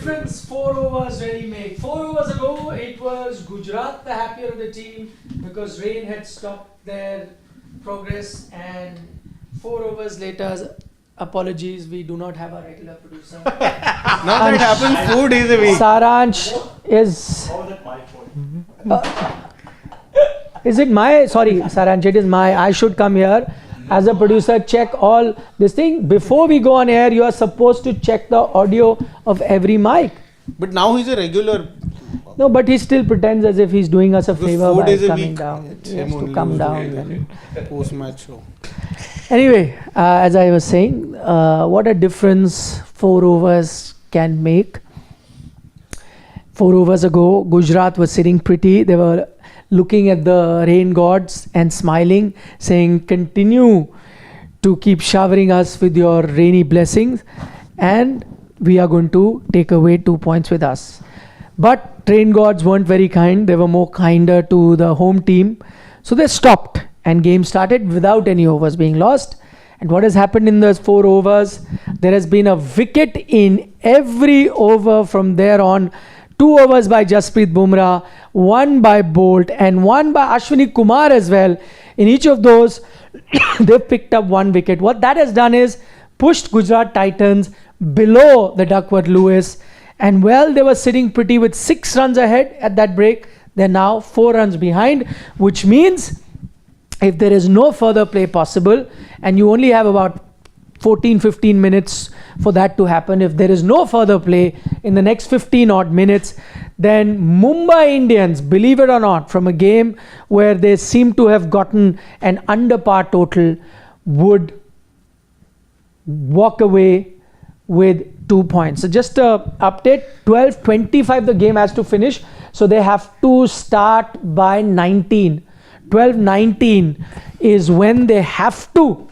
difference 4 overs really make? 4 overs ago, it was Gujarat the happier of the team because rain had stopped their progress, and 4 overs later, apologies, we do not have a regular producer. Now that happens 4 days a week. Saransh is... How is that my fault? Is it my... Sorry, Saransh, it is my... I should come here as a producer, check all this thing. Before we go on air, you are supposed to check the audio of every mic. But now he's a regular. No, but he still pretends as if he's doing us a favor 4 by days a coming week. down. It's He has him to only come who's down. doing post-match show. Anyway, as I was saying, what a difference 4 overs can make. 4 overs ago, Gujarat was sitting pretty. They were looking at the rain gods and smiling, saying, continue to keep showering us with your rainy blessings, and we are going to take away 2 points with us. But rain gods weren't very kind. They were more kinder to the home team. So they stopped and game started without any overs being lost. And what has happened in those 4 overs? There has been a wicket in every over from there on. 2 overs by Jasprit Bumrah, 1 by Bolt, and 1 by Ashwini Kumar as well. In each of those, they've picked up 1 wicket. What that has done is pushed Gujarat Titans below the Duckworth Lewis. And well, they were sitting pretty with 6 runs ahead at that break. They're now 4 runs behind, which means if there is no further play possible, and you only have about 14-15 minutes for that to happen, if there is no further play in the next 15 odd minutes, then Mumbai Indians, believe it or not, from a game where they seem to have gotten an under par total, would walk away with 2 points. So just a update, 12:25 the game has to finish, so they have to start by 19. 12:19 is when they have to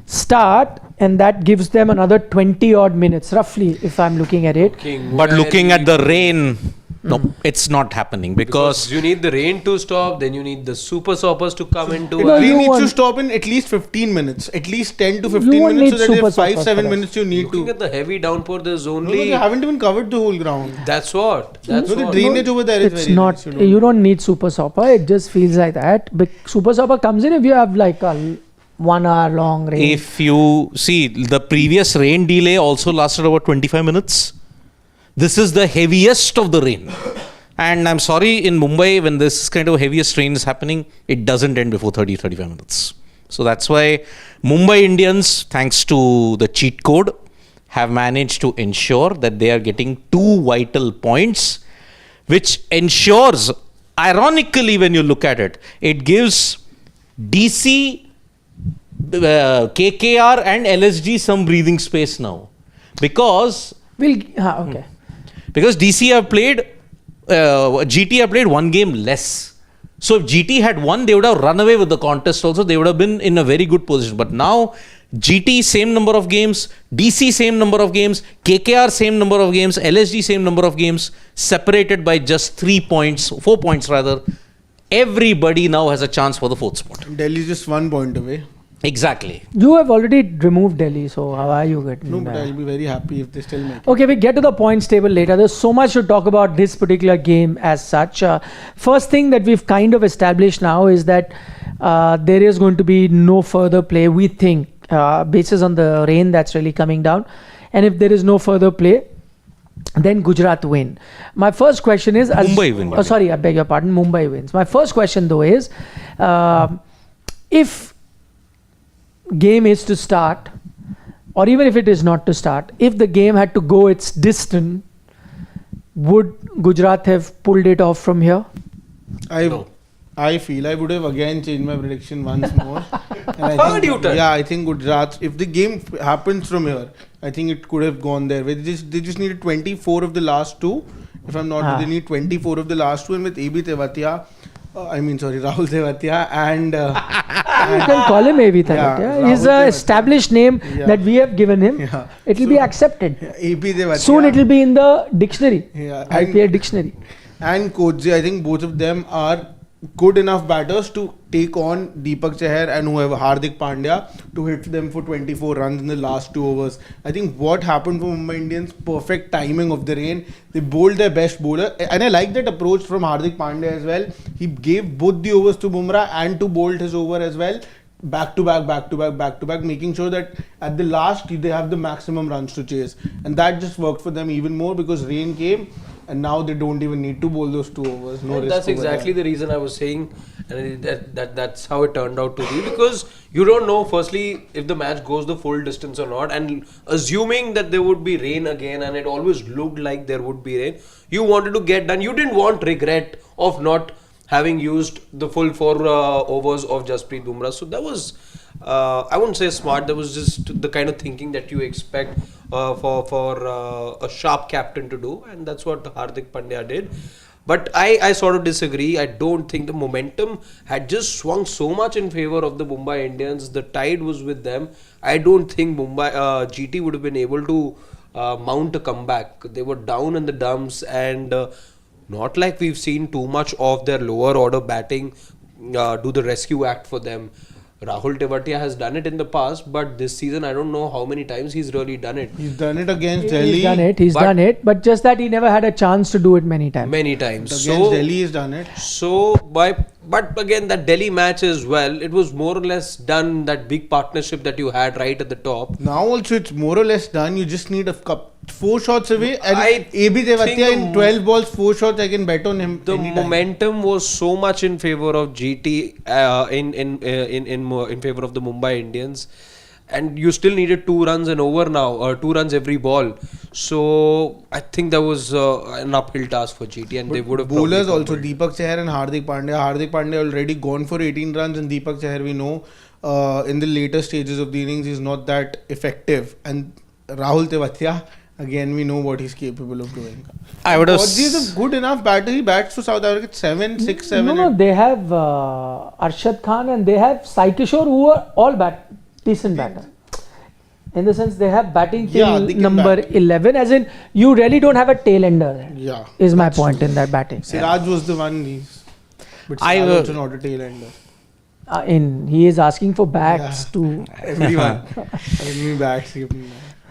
start, and that gives them another 20 odd minutes roughly, if I'm looking at it. But looking at the rain, no, it's not happening because you need the rain to stop, then you need the super soppers to come into No, Rain you needs want- to stop in at least 15 minutes, at least 10 to You 15 won't minutes, need so that super if 5-7 soppers for minutes you need looking to. at the heavy downpour, there's No, only... they haven't even covered the whole ground. That's what. That's No, the what. drainage over there is It's very not, nice, you don't need super sopper, it just feels like that. But super sopper comes in if you have like a 1 hour long rain. if you see the previous rain delay also lasted about 25 minutes. This is the heaviest of the rain. And I'm sorry, in Mumbai, when this kind of heaviest rain is happening, it doesn't end before 30-35 minutes. So that's why Mumbai Indians, thanks to the cheat code, have managed to ensure that they are getting 2 vital points, which ensures, ironically, when you look at it, it gives DC, KKR and LSG some breathing space now. Because Okay. DC have played, GT have played 1 game less. So if GT had won, they would have run away with the contest also. They would have been in a very good position. But now, GT same number of games, DC same number of games, KKR same number of games, LSG same number of games, separated by just 4 points rather. Everybody now has a chance for the 4th spot. Delhi is just 1 point away. Exactly. You have already removed Delhi, so how are you getting No, but that? I'll be very happy if they still make it. Okay, we get to the points table later. There's so much to talk about this particular game as such. First thing that we've kind of established now is that there is going to be no further play, we think, basis on the rain that's really coming down. And if there is no further play, then Gujarat win. My first question is... Mumbai win. Oh, sorry, I beg your pardon. Mumbai wins. My first question though is, if game is to start, or even if it is not to start, if the game had to go its distance, would Gujarat have pulled it off from here? I feel I would have again changed my prediction once more. And I Third U-turn. Yeah, I think Gujarat, if the game happens from here, I think it could have gone there. They just needed 24 of the last 2. If I'm not, they need 24 of the last 2. And with Tewatia, Rahul Tewatia and... You can call him A.B. Tewatia. He's Rahul an Tewatia. established name that we have given him. Yeah. It will be accepted. A.B. Tewatia. Soon it will be in the dictionary, Yeah. IPL dictionary. And Coetzee, I think both of them are good enough batters to take on Deepak Chahar and whoever, Hardik Pandya, to hit them for 24 runs in the last 2 overs. I think what happened for Mumbai Indians, perfect timing of the rain. They bowled their best bowler, and I like that approach from Hardik Pandya as well. He gave both the overs to Bumrah and to bowled his over as well. Back to back, making sure that at the last they have the maximum runs to chase. And that just worked for them even more because rain came. And now they don't even need to bowl those 2 overs. No risk. That's exactly the reason I was saying, and that's how it turned out to be, because you don't know firstly if the match goes the full distance or not, and assuming that there would be rain again, and it always looked like there would be rain, you wanted to get done. You didn't want regret of not having used the full 4 overs of Jasprit Bumrah. So that was, I wouldn't say smart, that was just the kind of thinking that you expect for a sharp captain to do, and that's what Hardik Pandya did. But I sort of disagree. I don't think the momentum had just swung so much in favor of the Mumbai Indians. The tide was with them. I don't think GT would have been able to mount a comeback. They were down in the dumps, and not like we've seen too much of their lower order batting do the rescue act for them. Rahul Tewatia has done it in the past, but this season I don't know how many times he's really done it. He's done it against Delhi. He's done it, but just that he never had a chance to do it many times. Against Delhi he's done it. But again, that Delhi match as well, it was more or less done, that big partnership that you had right at the top. Now also it's more or less done. You just need 4 shots away, and AB Tewatia in 12 balls, 4 shots, I can bet on him. The momentum was so much in favor of GT, in favor of the Mumbai Indians, and you still needed 2 runs and over now, or 2 runs every ball. So I think that was an uphill task for GT, and they would have. Bowlers also, Deepak Chahar and Hardik Pandya. Hardik Pandya already gone for 18 runs, and Deepak Chahar, we know in the later stages of the innings he's not that effective. And Rahul Tewatia, again, we know what he's capable of doing. I would have. He's a good enough batter. He bats for South Africa 6, 7. No, they have Arshad Khan and they have Sai Kishore, who are all decent batter. In the sense, they have batting till number 11. As in, you really don't have a tail ender. Yeah, is my point in that batting. Siraj was the one. But Siraj also not a tail ender. He is asking for bats to everyone. Give me bats.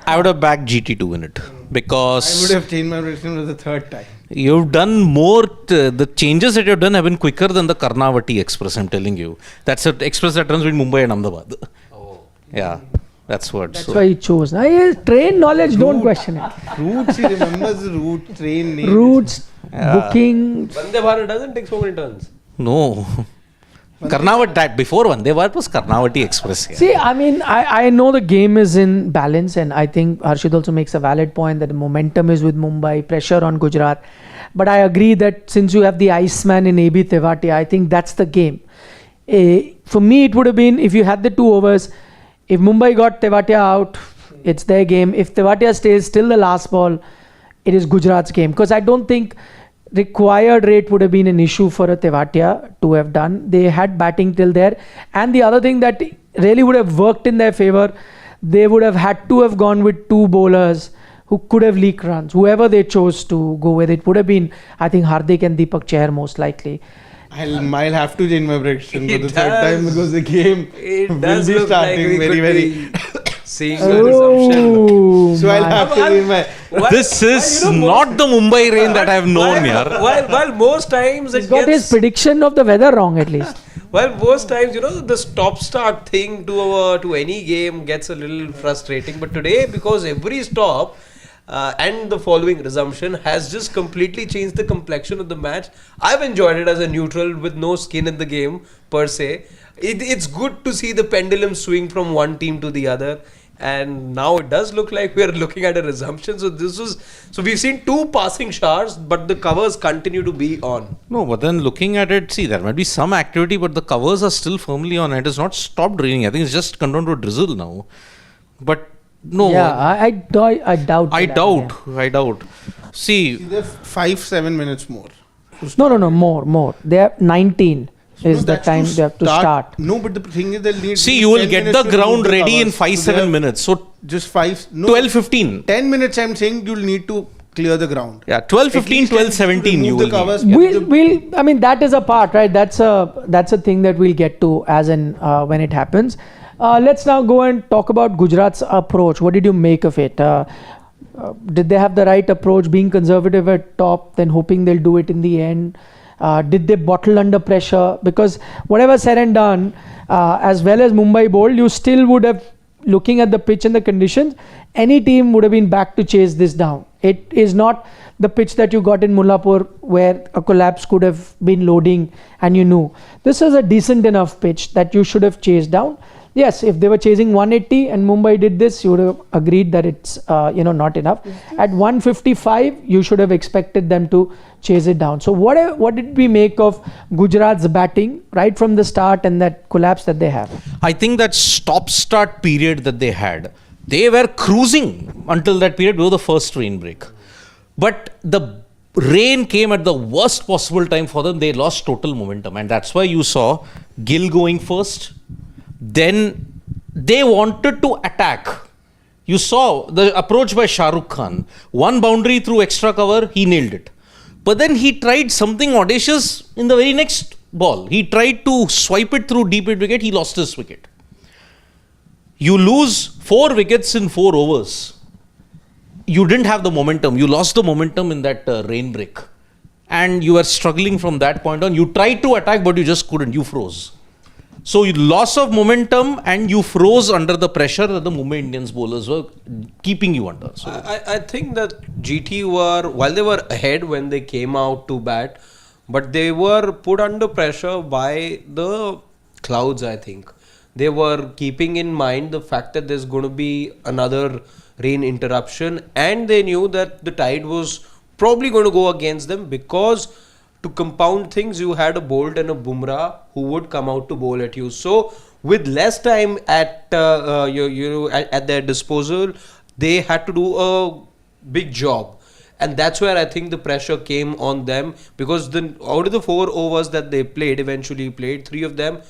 I would have backed GT to win it, because I would have changed my prediction for the 3rd time. You've done more. The changes that you've done have been quicker than the Karnavati Express, I'm telling you. That's an express that runs between Mumbai and Ahmedabad. Oh. Yeah, that's what. That's why he chose. Train knowledge, don't question it. Routes, he remembers the route, train name. Routes, booking. Vande Bharat doesn't take so many turns. No. Karnavati, before Vande Bharat was Karnavati Express. Yeah. See, I mean, I know the game is in balance, and I think Harshid also makes a valid point that the momentum is with Mumbai, pressure on Gujarat. But I agree that since you have the Iceman in AB Tewatia, I think that's the game. For me, it would have been, if you had the 2 overs, if Mumbai got Tewatia out, it's their game. If Tewatia stays till the last ball, it is Gujarat's game. Because I don't think required rate would have been an issue for a Tewatia to have done. They had batting till there. And the other thing that really would have worked in their favor, they would have had to have gone with 2 bowlers who could have leaked runs. Whoever they chose to go with, it would have been, I think, Hardik and Deepak Chahar most likely. I'll have to change my prediction for the 3rd time, because the game will be starting very seeing the resumption. So I'll have to change my. This is not the Mumbai rain that I have known here. While most times He's got his prediction of the weather wrong at least. Well, most times, the stop-start thing to any game gets a little frustrating. But today, because every stop and the following resumption has just completely changed the complexion of the match, I've enjoyed it as a neutral with no skin in the game per se. It's good to see the pendulum swing from one team to the other. And now it does look like we are looking at a resumption. So we've seen 2 passing showers, but the covers continue to be on. No, but then looking at it, see, there might be some activity, but the covers are still firmly on. It has not stopped raining. I think it's just come down to a drizzle now. But no. Yeah, I doubt. I doubt. See, They're 5-7 minutes more. No, more. They have 19. Is the time they have to start. No, but the thing is, they'll need. See, you will get the ground ready in 5-7 minutes. So just 5. No, 12-15. 10 minutes. I'm saying you'll need to clear the ground. Yeah, 12, 15, 12, 17 you will need. I mean, that is a part, right? That's a thing that we'll get to as in when it happens. Let's now go and talk about Gujarat's approach. What did you make of it? Did they have the right approach, being conservative at top, then hoping they'll do it in the end? Did they bottle under pressure? Because whatever said and done, as well as Mumbai bowled, you still would have, looking at the pitch and the conditions, any team would have been back to chase this down. It is not the pitch that you got in Mullapur where a collapse could have been loading and you knew. This is a decent enough pitch that you should have chased down. Yes, if they were chasing 180 and Mumbai did this, you would have agreed that it's not enough. At 155, you should have expected them to chase it down. So what did we make of Gujarat's batting right from the start and that collapse that they have? I think that stop-start period that they had, they were cruising until that period before the first rain break. But the rain came at the worst possible time for them. They lost total momentum. And that's why you saw Gill going first. Then they wanted to attack. You saw the approach by Shah Rukh Khan. One boundary through extra cover, he nailed it. But then he tried something audacious in the very next ball. He tried to swipe it through deep mid wicket. He lost his wicket. You lose 4 wickets in 4 overs. You didn't have the momentum. You lost the momentum in that rain break. And you were struggling from that point on. You tried to attack, but you just couldn't. You froze. So loss of momentum and you froze under the pressure that the Mumbai Indians bowlers were keeping you under. So I think that GT were, while they were ahead when they came out to bat, but they were put under pressure by the clouds, I think. They were keeping in mind the fact that there's going to be another rain interruption, and they knew that the tide was probably going to go against them, because to compound things, you had a Bolt and a Bumrah who would come out to bowl at you. So with less time at at their disposal, they had to do a big job. And that's where I think the pressure came on them, because out of the 4 overs that they eventually played, 3 of them,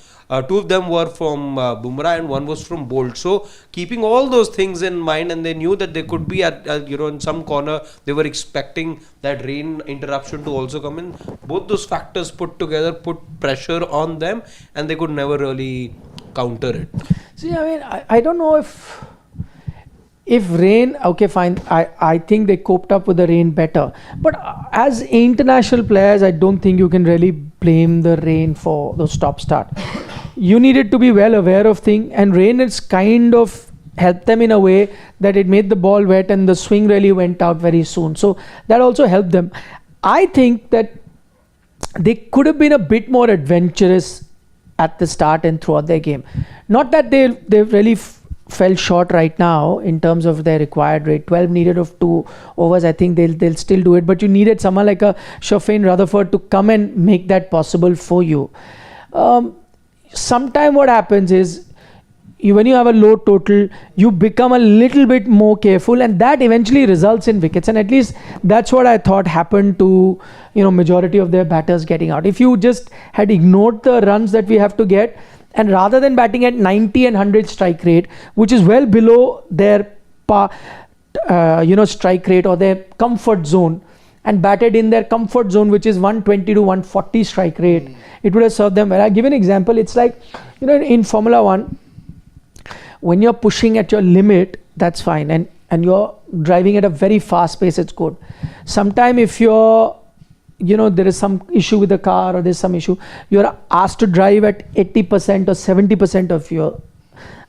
2 of them were from Bumrah and 1 was from Bolt. So keeping all those things in mind, and they knew that they could be at in some corner, they were expecting that rain interruption to also come in. Both those factors put together put pressure on them, and they could never really counter it. See, I mean, I don't know if rain, okay, fine. I think they coped up with the rain better. But as international players, I don't think you can really blame the rain for the stop-start. You needed to be well aware of things, and rain has kind of helped them in a way that it made the ball wet and the swing really went out very soon. So that also helped them. I think that they could have been a bit more adventurous at the start and throughout their game. Not that they really fell short right now in terms of their required rate. 12 needed of 2 overs. I think they'll still do it, but you needed someone like a Shafin Rutherford to come and make that possible for you. Sometime what happens is, when you have a low total, you become a little bit more careful, and that eventually results in wickets. And at least that's what I thought happened to majority of their batters getting out. If you just had ignored the runs that we have to get, and rather than batting at 90 and 100 strike rate, which is well below their strike rate or their comfort zone, and batted in their comfort zone, which is 120 to 140 strike rate, it would have served them well. I'll give an example. It's like, in Formula 1, when you're pushing at your limit, that's fine. And you're driving at a very fast pace, it's good. Sometime if you're, there is some issue with the car or there's some issue, you're asked to drive at 80% or 70% of your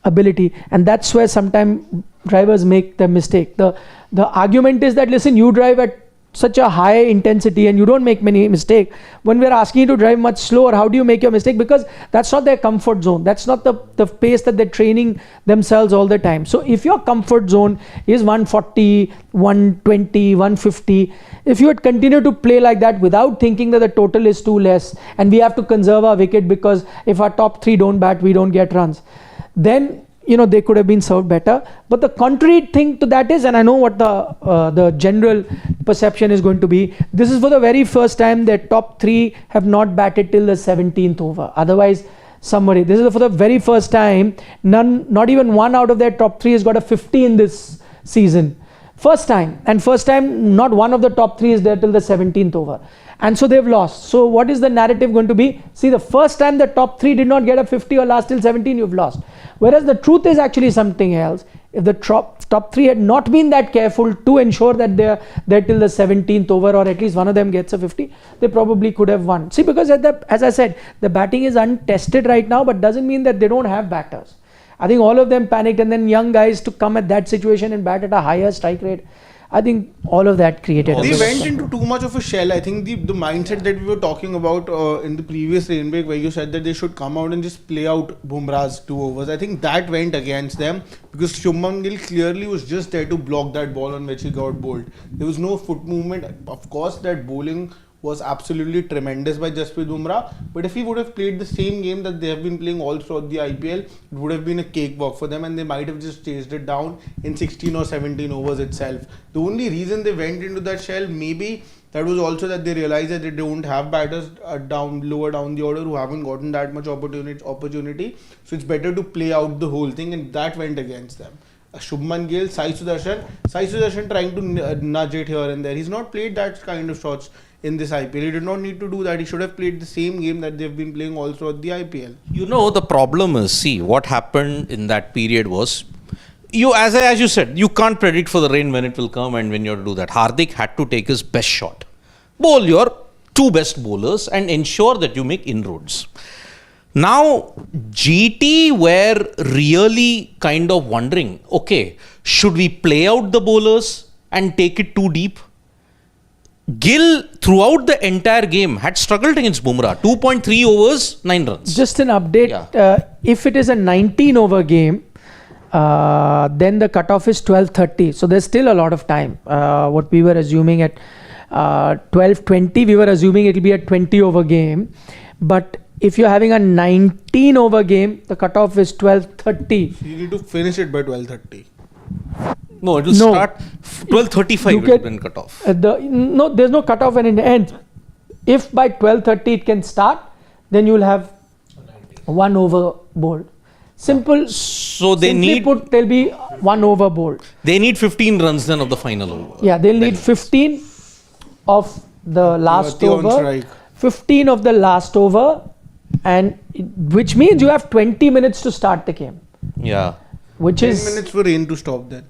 ability. And that's where sometimes drivers make the mistake. The argument is that, listen, you drive at such a high intensity and you don't make many mistakes. When we're asking you to drive much slower, how do you make your mistake? Because that's not their comfort zone. That's not the pace that they're training themselves all the time. So if your comfort zone is 140, 120, 150, if you would continue to play like that without thinking that the total is too less and we have to conserve our wicket because if our top 3 don't bat, we don't get runs, then they could have been served better. But the contrary thing to that is, and I know what the general perception is going to be, this is for the very first time their top 3 have not batted till the 17th over. Otherwise, this is for the very first time, not even one out of their top 3 has got a 50 in this season. First time, not one of the top three is there till the 17th over. And so they've lost. So what is the narrative going to be? See, the first time the top three did not get a 50 or last till 17, you've lost. Whereas the truth is actually something else. If the top three had not been that careful to ensure that they're there till the 17th over, or at least one of them gets a 50, they probably could have won. See, because as I said, the batting is untested right now, but doesn't mean that they don't have batters. I think all of them panicked, and then young guys to come at that situation and bat at a higher strike rate. I think all of that created. They went into too much of a shell. I think the mindset that we were talking about in the previous rain break, where you said that they should come out and just play out Bumrah's 2 overs. I think that went against them, because Shubman Gill clearly was just there to block that ball on which he got bowled. There was no foot movement. Of course, that bowling was absolutely tremendous by Jasprit Bumrah, but if he would have played the same game that they have been playing all throughout the IPL, it would have been a cakewalk for them, and they might have just chased it down in 16 or 17 overs itself. The only reason they went into that shell, maybe that was also that they realized that they don't have batters lower down the order who haven't gotten that much opportunity, so it's better to play out the whole thing, and that went against them. Shubman Gill, Sai Sudarshan trying to nudge it here and there. He's not played that kind of shots in this IPL. He did not need to do that. He should have played the same game that they've been playing all throughout the IPL. You know, the problem is, see, what happened in that period was, as you said, you can't predict for the rain when it will come and when you have to do that. Hardik had to take his best shot. Bowl your 2 best bowlers and ensure that you make inroads. Now, GT were really kind of wondering, okay, should we play out the bowlers and take it too deep? Gill, throughout the entire game, had struggled against Bumrah. 2.3 overs, 9 runs. Just an update, if it is a 19-over game, then the cutoff is 12:30. So there's still a lot of time. What we were assuming at 12:20, we were assuming it will be a 20-over game. But if you're having a 19-over game, the cutoff is 12:30. So you need to finish it by 12:30. No, it will start 12:35 it will been cut off. No, there's no cutoff when it ends. If by 12:30 it can start, then you will have 1 over bowled. Simple. So there'll be 1 over bowled. They need 15 runs then of the final over. Yeah, they'll need 15 of the last over. 15 of the last over, and which means you have 20 minutes to start the game. Yeah. Which 10 is minutes for rain to stop then.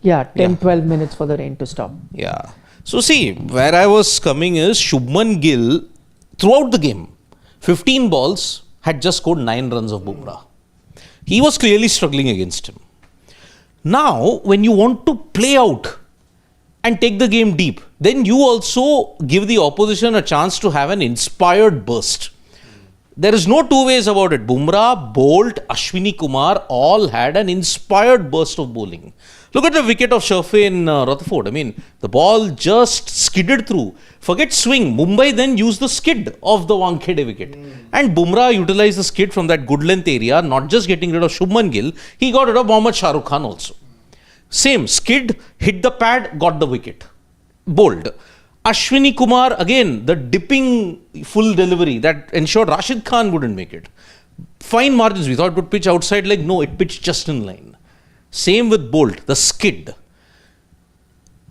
Yeah, 12 minutes for the rain to stop. Yeah. So see, where I was coming is Shubman Gill, throughout the game, 15 balls, had just scored 9 runs of Bumrah. He was clearly struggling against him. Now, when you want to play out and take the game deep, then you also give the opposition a chance to have an inspired burst. There is no 2 ways about it. Bumrah, Bolt, Ashwini Kumar all had an inspired burst of bowling. Look at the wicket of Sharfe in Rutherford. I mean, the ball just skidded through. Forget swing. Mumbai then used the skid of the Wankhede wicket. And Bumrah utilized the skid from that good length area, not just getting rid of Shubman Gill, he got rid of Mohammad Shah Rukh Khan also. Same, skid, hit the pad, got the wicket. Bowled. Ashwini Kumar, again, the dipping full delivery that ensured Rashid Khan wouldn't make it. Fine margins. We thought it would pitch outside leg. No, it pitched just in line. Same with Bolt, the skid.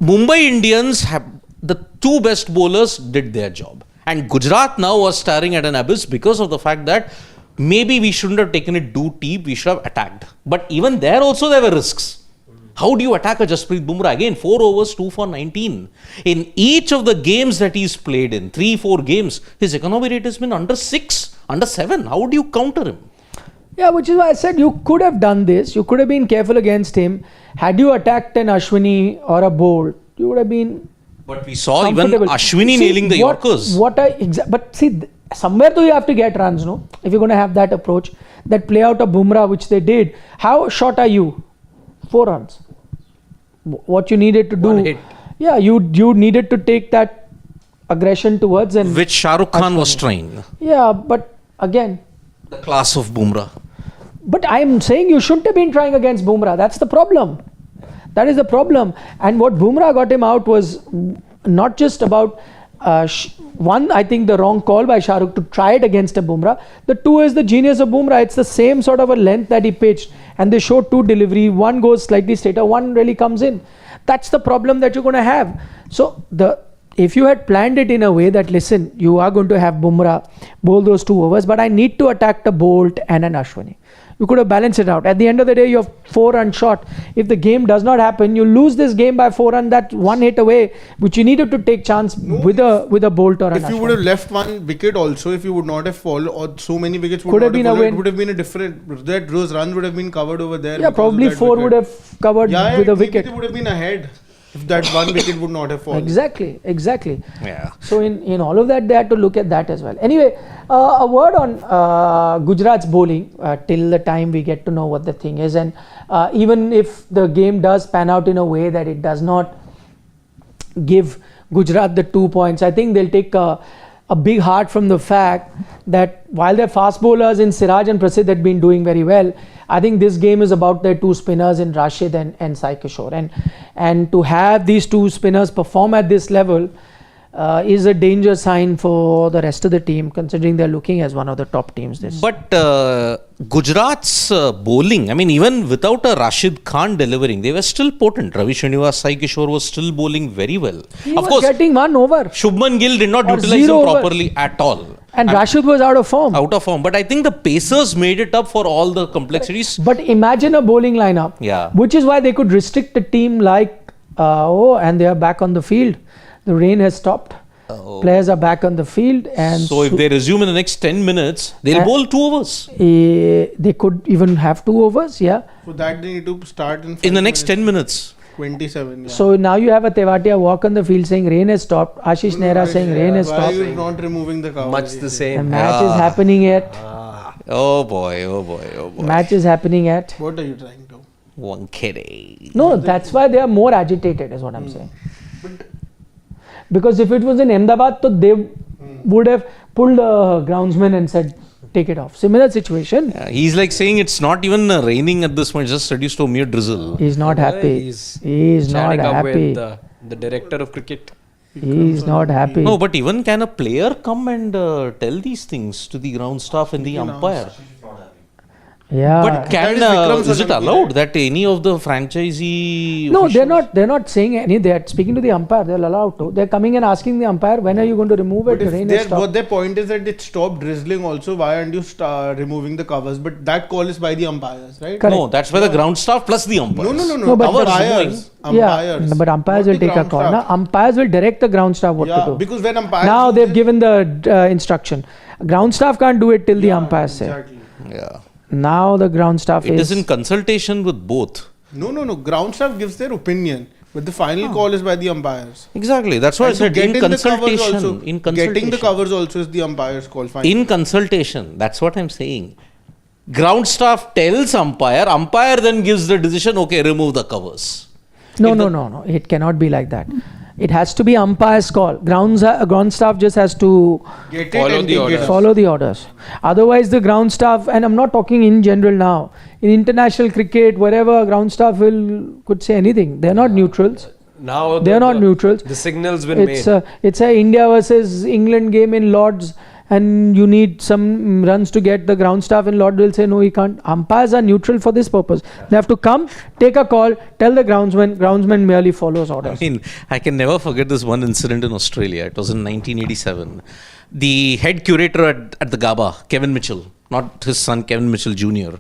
Mumbai Indians have the 2 best bowlers did their job. And Gujarat now was staring at an abyss because of the fact that maybe we shouldn't have taken it too deep, we should have attacked. But even there also there were risks. How do you attack a Jasprit Bumrah? Again, 4 overs, 2 for 19. In each of the games that he's played in, 3-4 games, his economy rate has been under 6, under 7. How do you counter him? Yeah, which is why I said you could have done this. You could have been careful against him. Had you attacked an Ashwini or a Bolt, you would have been. But we saw even Ashwini nailing the Yorkers. But see, somewhere though you have to get runs, no? If you're going to have that approach, that play out of Bumrah, which they did. How short are you? 4 runs. What you needed to do. 1 hit. Yeah, you needed to take that aggression towards and. Which Shah Rukh Khan was trying. Yeah, but again. The class of Bumrah. But I'm saying you shouldn't have been trying against Bumrah. That's the problem. That is the problem. And what Bumrah got him out was not just about One, I think the wrong call by Shah Rukh to try it against a Bumrah. The two is the genius of Bumrah. It's the same sort of a length that he pitched, and they showed two delivery. One goes slightly straighter, one really comes in. That's the problem that you're going to have. So if you had planned it in a way that, listen, you are going to have Bumrah bowl those 2 overs, but I need to attack the Bolt and an Ashwini. You could have balanced it out. At the end of the day, you have 4 runs short. If the game does not happen, you lose this game by 4 runs. That 1 hit away, which you needed to take chance with a Bolt or an If you would have left 1 wicket also, if you would not have fallen, or so many wickets Could have been a win. it would have been a different. Those runs would have been covered over there. Yeah, probably 4 would have covered with a wicket. They would have been ahead if that 1 wicket would not have fallen. Exactly. Yeah. So in all of that, they had to look at that as well. Anyway, a word on Gujarat's bowling till the time we get to know what the thing is, and even if the game does pan out in a way that it does not give Gujarat the 2 points, I think they'll take a big heart from the fact that while their fast bowlers in Siraj and Prasidh had been doing very well, I think this game is about their 2 spinners in Rashid and Sai Kishore, and to have these 2 spinners perform at this level is a danger sign for the rest of the team, considering they're looking as one of the top teams this. But Gujarat's bowling, I mean, even without a Rashid Khan delivering, they were still potent. Ravi Srinivas, Sai Kishore was still bowling very well. He was getting 1 over. Shubman Gill did not Or utilize him 0 over. properly at all. And Rashid was out of form. But I think the pacers made it up for all the complexities. But imagine a bowling lineup, Yeah. which is why they could restrict a team like, and they are back on the field. The rain has stopped. Players are back on the field, and So if they resume in the next 10 minutes, they'll bowl 2 overs. They could even have 2 overs, yeah. For that they need to start In the next 10 minutes. 27. Yeah. So now you have a Tewatia walk on the field saying rain has stopped. Ashish Nehra saying rain has Why stopped. are you not removing the cover? Much the The same. match is happening yet. Oh boy. Match is happening yet. What are you trying to? One kidding. No, that's why they are more agitated, is what I'm saying. Because if it was in Ahmedabad, so they would have pulled the groundsman and said, take it off. Similar situation. He's like saying it's not even raining at this point, just reduced to a mere drizzle. He's not happy. He's not Chatting up happy. with the director of cricket. He's not happy. No, but even can a player come and tell these things to the ground staff and the umpire? Yeah. But That is Vikram is it Sajangi, allowed right? that any of the franchisee No, officials- they're not saying any. They're speaking to the umpire. They're allowed to. They're coming and asking the umpire, when are you going to remove it? But The if rain has stopped. what their point is that it stopped drizzling also, why aren't you removing the covers? But that call is by the umpires, right? Correct. No, that's by the ground staff plus the umpires. No, but umpires. Yeah, Umpires. but umpires Not will the take a ground call. staff. Now, umpires will direct the ground staff what to Yeah, do. because when umpires Now do they've this- given the instruction. Ground staff can't do it till the umpires say. Exactly. Yeah. Now the ground staff It is in consultation with both. No. Ground staff gives their opinion, but the final call is by the umpires. Exactly. That's why I And to said get in the covers consultation. also, In consultation. getting the covers also is the umpire's call. Fine. In consultation. That's what I'm saying. Ground staff tells umpire then gives the decision, okay, remove the covers. No. It cannot be like that. It has to be umpire's call. Ground staff just has to Get it Follow and the take orders. it. follow the orders. Otherwise, the ground staff, and I'm not talking in general now, in international cricket, wherever, ground staff could say anything. They're not neutrals. Now They're not neutrals. The signal's been It's made. it's a India versus England game in Lords, and you need some runs to get. The ground staff in Lords will say no, he can't. Umpires are neutral for this purpose. They have to come, take a call, tell the groundsman. Groundsman merely follows orders. I mean, I can never forget this one incident in Australia. It was in 1987. The head curator at the GABA, Kevin Mitchell, not his son, Kevin Mitchell Jr.,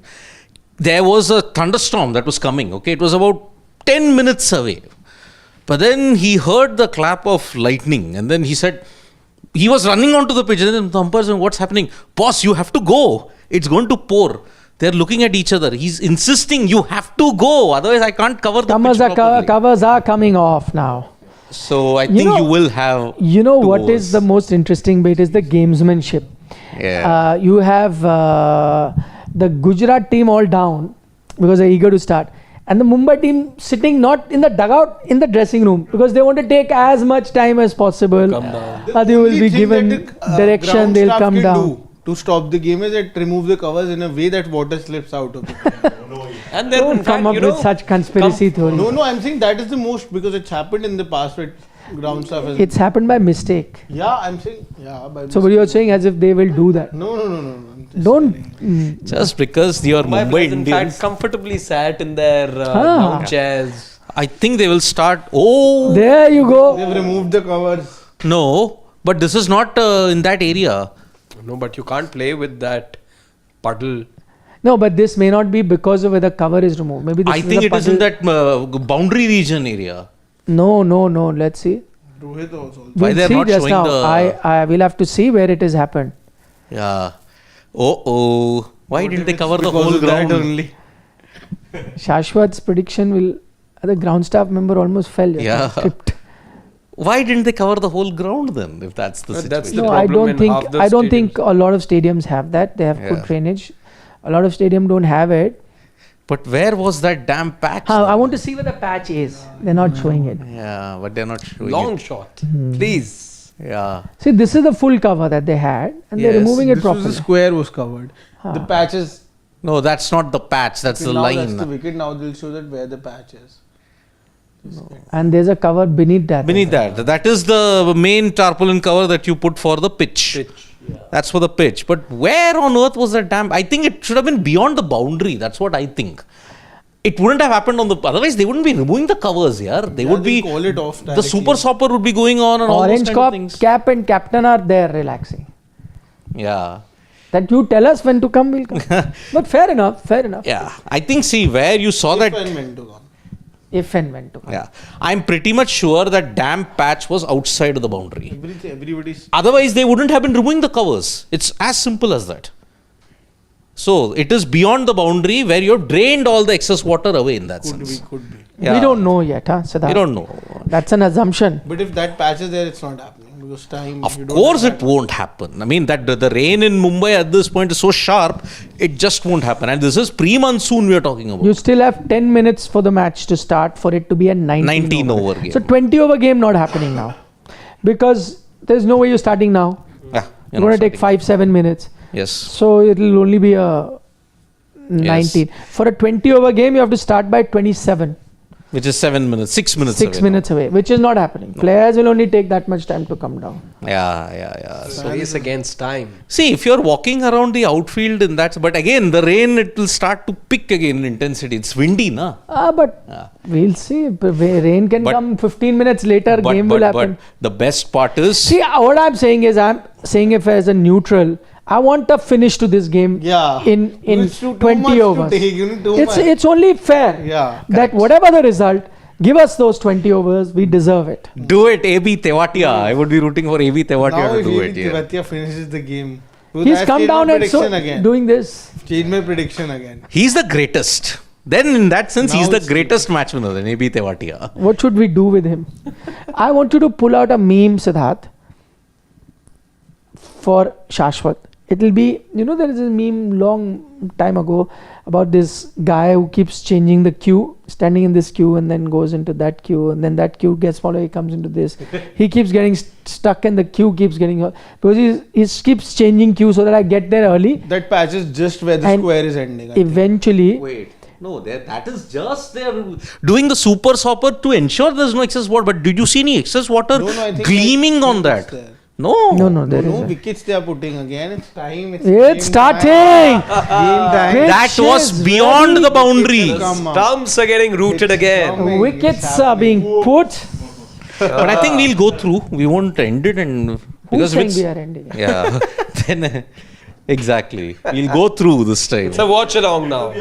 there was a thunderstorm that was coming. Okay, it was about 10 minutes away. But then he heard the clap of lightning, and then he said, he was running onto the pitch, and then the umpire said, what's happening? Boss, you have to go. It's going to pour. They're looking at each other. He's insisting, you have to go. Otherwise, I can't cover the pitch properly. Covers are coming off now. So I think you will have. You know two what overs. is the most interesting bit is the gamesmanship. Yeah. You have the Gujarat team all down because they're eager to start, and the Mumbai team sitting not in the dugout, in the dressing room, because they want to take as much time as possible. Come down. They will Only be thing given that the, direction, ground they'll staff come can down. do to stop the game is that remove the covers in a way that water slips out of it. And then, Don't in come fact, up with such conspiracy theories. No, I'm saying that is the most, because it's happened in the past. But ground staff has. It's happened by mistake. Yeah, I'm saying. Yeah, by So what you're saying as if they will do that. No. I'm just Don't. telling. Just because you're Mumbai Mumbai players, in Indians. fact, comfortably sat in their Ah. lounge chairs. I think they will start. Oh, There you go. They've removed the covers. no. But this is not in that area. No, but you can't play with that puddle. No, but this may not be because of where the cover is removed. Maybe this I is think a it is in puddle. that boundary region area. No. Let's see. Rohit was also. Why We'll they're see not just showing now. the- I will have to see where it has happened. Yeah. Oh. Why What didn't if they it's cover the because whole of that ground? only? Shashwat's prediction will. The ground staff member almost fell. Yeah. Tripped. Why didn't they cover the whole ground then? If that's the But situation. that's the No, I problem don't in think. half the I don't think stadiums. a lot of stadiums have that. They have Yeah. good drainage. A lot of stadiums don't have it. But where was that damn patch? I then? want to see where the patch is. They're not showing it. Yeah, but they're not showing Long it. shot. Hmm. Please. Yeah. See, this is the full cover that they had, and they're Yes, removing it This was properly. the square was covered. The Ah. patches. No, that's not the patch. That's the now line. that's the wicket. Now they'll show that where the patch is. And there's a cover beneath that. Beneath that. That is the main tarpaulin cover that you put for the pitch. That's for the pitch. But where on earth was that damn? I think it should have been beyond the boundary. That's what I think. It wouldn't have happened on the. Otherwise, they wouldn't be removing the covers here. They would they'll be. call it off The directly. super stopper would be going on and all those Orange kind of things. cap and captain are there relaxing. Yeah. That you tell us when to come, we'll come. But fair enough. Yeah. I think, see, where you saw that. If and when to come. If and when to come. Yeah. I'm pretty much sure that damn patch was outside of the boundary. Everybody's. Otherwise, they wouldn't have been removing the covers. It's as simple as that. So, it is beyond the boundary where you have drained all the excess water away in that sense. Could be. Yeah. We don't know yet, huh, Siddharth? We don't know. That's an assumption. But if that patch is there, it's not happening because time. you Of don't course, have it that. won't happen. I mean, that the rain in Mumbai at this point is so sharp, it just won't happen. And this is pre-monsoon we are talking about. You still have 10 minutes for the match to start for it to be a 19 over game. So 20 over game not happening now. Because there's no way you're starting now. Yeah, You're going to take 5-7 minutes. Yes. So it'll only be a 19. For a 20 over game, you have to start by 27. Which is 7 minutes, 6 minutes 6 away. minutes away, which is not happening. Players will only take that much time to come down. Yeah. So race against time. See, if you're walking around the outfield in that, but again, the rain, it will start to pick again in intensity. It's windy, na? But we'll see. Rain can But- come 15 minutes later, game will happen. But the best part is, See, what I'm saying is, I'm saying if as a neutral, I want a finish to this game Yeah. in It's too 20 much to overs. take, too much. It's only fair Yeah, that correct. whatever the result, give us those 20 overs. We deserve it. do it, AB Tewatia. I would be rooting for AB Tewatia Now to if do it. Yeah. Tewatia finishes the game. Because He's I've come changed down my and so prediction again. doing this. Change my prediction again. He's the greatest. Then, in that sense, Now he's the it's- greatest match winner than AB Tewatia. What should we do with him? I want you to pull out a meme, Siddharth, for Shashwat. It'll be, there is a meme long time ago about this guy who keeps changing the queue, standing in this queue and then goes into that queue, and then that queue gets followed, he comes into this. He keeps getting stuck and the queue keeps getting, because he keeps changing queue so that I get there early. That patch is just where the And square is ending. I think. Eventually, Wait. No, that is just they're doing the super stopper to ensure there's no excess water. But did you see any excess water No, I think gleaming that on is that? there. No. no, there No isn't. wickets they are putting again. It's time. It's game starting! Time. Game time. Great That was chase, beyond very- the boundary. Come on. Stumps are getting rooted It's again. coming. Wickets are being put. But I think we'll go through. We won't end it and Who's because saying it's- we are ending? yeah. Then exactly. We'll go through this time. It's a watch along now.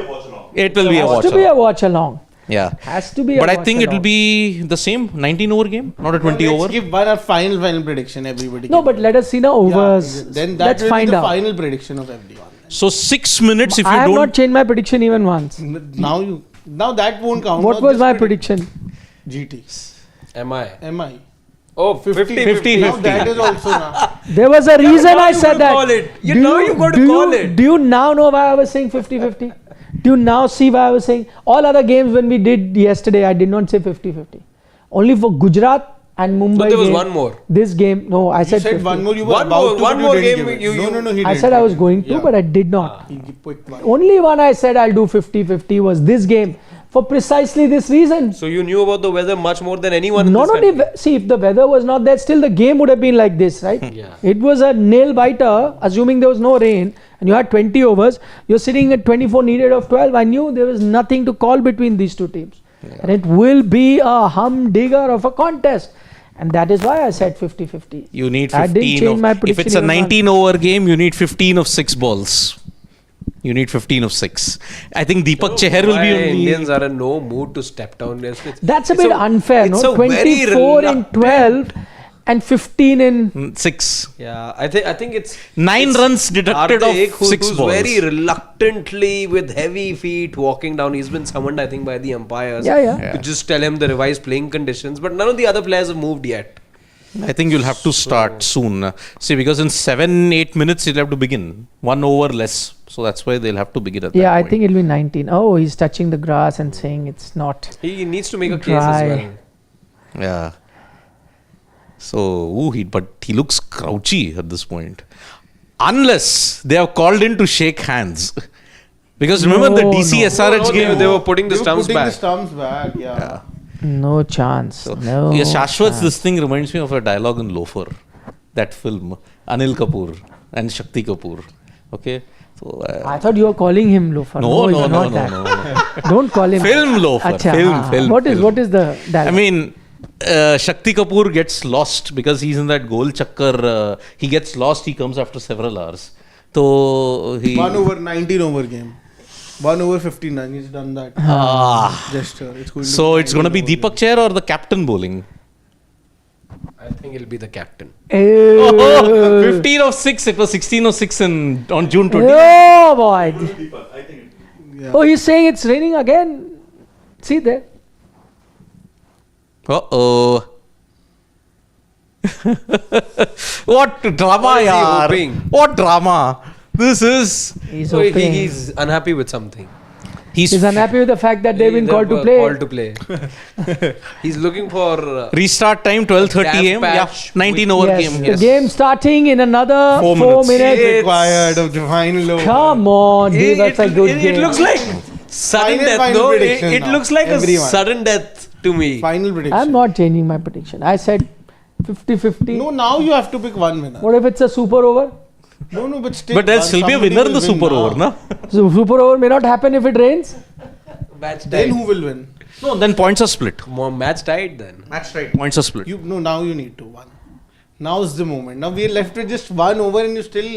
It will be a Has watch. to be a watch along. Yeah. Has to be a But I watch think it will along. be the same 19 over game, not a 20 Let's over. give one a final prediction. Everybody. No, give but one. let us see the overs. Then that Let's will find be the out. final prediction of everyone. So 6 minutes if you I have don't. not changed my prediction even once. Now that won't count. What Now was just my predict prediction? GT. MI. MI. Oh, 50-50. Now that is also now. There was a reason now I you said gotta that. call it. Do Now you gotta do call it. Do you now know why I was saying 50-50? Do you now see why I was saying all other games when we did yesterday, I did not say 50-50. Only for Gujarat and Mumbai. No, there was game, one more. This game, no, I You said said 50. one more. You were One about more- to. one but more you didn't game give it. you- No, he I didn't. said I was going to, Yeah. but I did not. He picked one. Only one I said I'll do 50-50 was this game. for precisely this reason. So you knew about the weather much more than anyone in Not this only, country. see, if the weather was not there, still the game would have been like this, right? Yeah. It was a nail biter, assuming there was no rain, and you had 20 overs. You're sitting at 24 needed of 12. I knew there was nothing to call between these two teams. And it will be a humdinger of a contest. And that is why I said 50-50. You need I didn't 15 change my if prediction it's a even once. 19 over game, you need 15 of 6 balls. You need 15 of 6. I think Deepak Chahar will be Why only. Indians are in no mood to step down. That's a bit unfair, it's no? a very 24 in 12 and 15 in... 6. Yeah, I think it's 9 it's runs deducted AajTak of 6 who's balls. very reluctantly with heavy feet walking down. He's been summoned, I think, by the umpires Yeah. to just tell him the revised playing conditions. But none of the other players have moved yet. I think you'll have to start soon. See, because in 7-8 minutes you'll have to begin. 1 over less. So that's why they'll have to begin at that Yeah, I point. think it'll be 19. Oh, he's touching the grass and saying it's not. He needs to make a Dry. case as well. Yeah. So, but he looks crouchy at this point. Unless they have called in to shake hands. Because remember the DC SRH No, game? they were putting the They were stumps putting back. the stumps back, yeah. No chance. No. Yeah, Shashwat's this thing reminds me of a dialogue in Loafer. That film. Anil Kapoor and Shakti Kapoor. Okay? So, I thought you were calling him loafer. no, he's no, not no, that. no. Don't call him. Film Loafer. Acha, Film. What is the dialogue? I mean, Shakti Kapoor gets lost because he's in that goal chakkar. He gets lost. He comes after several hours. So he 1 over 19 over game. 1 over 15 runs. He's done that gesture. It's going So it's going to be 19 over Deepak Chair or the captain bowling. I think he'll be the captain. Oh, 15 of 6. It was 16 of 6 on June 20. Oh boy. I think Yeah. Oh, he's saying it's raining again. See there. Uh-oh. What drama, What is he yaar? hoping? What drama? This is... He's So hoping. he's unhappy with something. He's unhappy with the fact that they've been called to play. Called to play. He's looking for Restart time 12:30 Gap am. Yeah, patch 19 with- over Yes, game. the Yes. game starting in another 4 4 minutes. minutes. It's- required of the final over. Come on, give us a good game. It looks like sudden Final death. No, prediction it now. looks like Everyone. a sudden death to me. Final prediction. I'm not changing my prediction. I said 50-50. No, now you have to pick one winner. What if it's a super over? No, but still. But there'll still be a somebody winner in will the win super now. over, na? So super over may not happen if it rains. Match Then tied. who will win? No, then points are split. More match tied then. Match right. Points are split. Now you need to one. Now's the moment. Now we are left with just one over and you still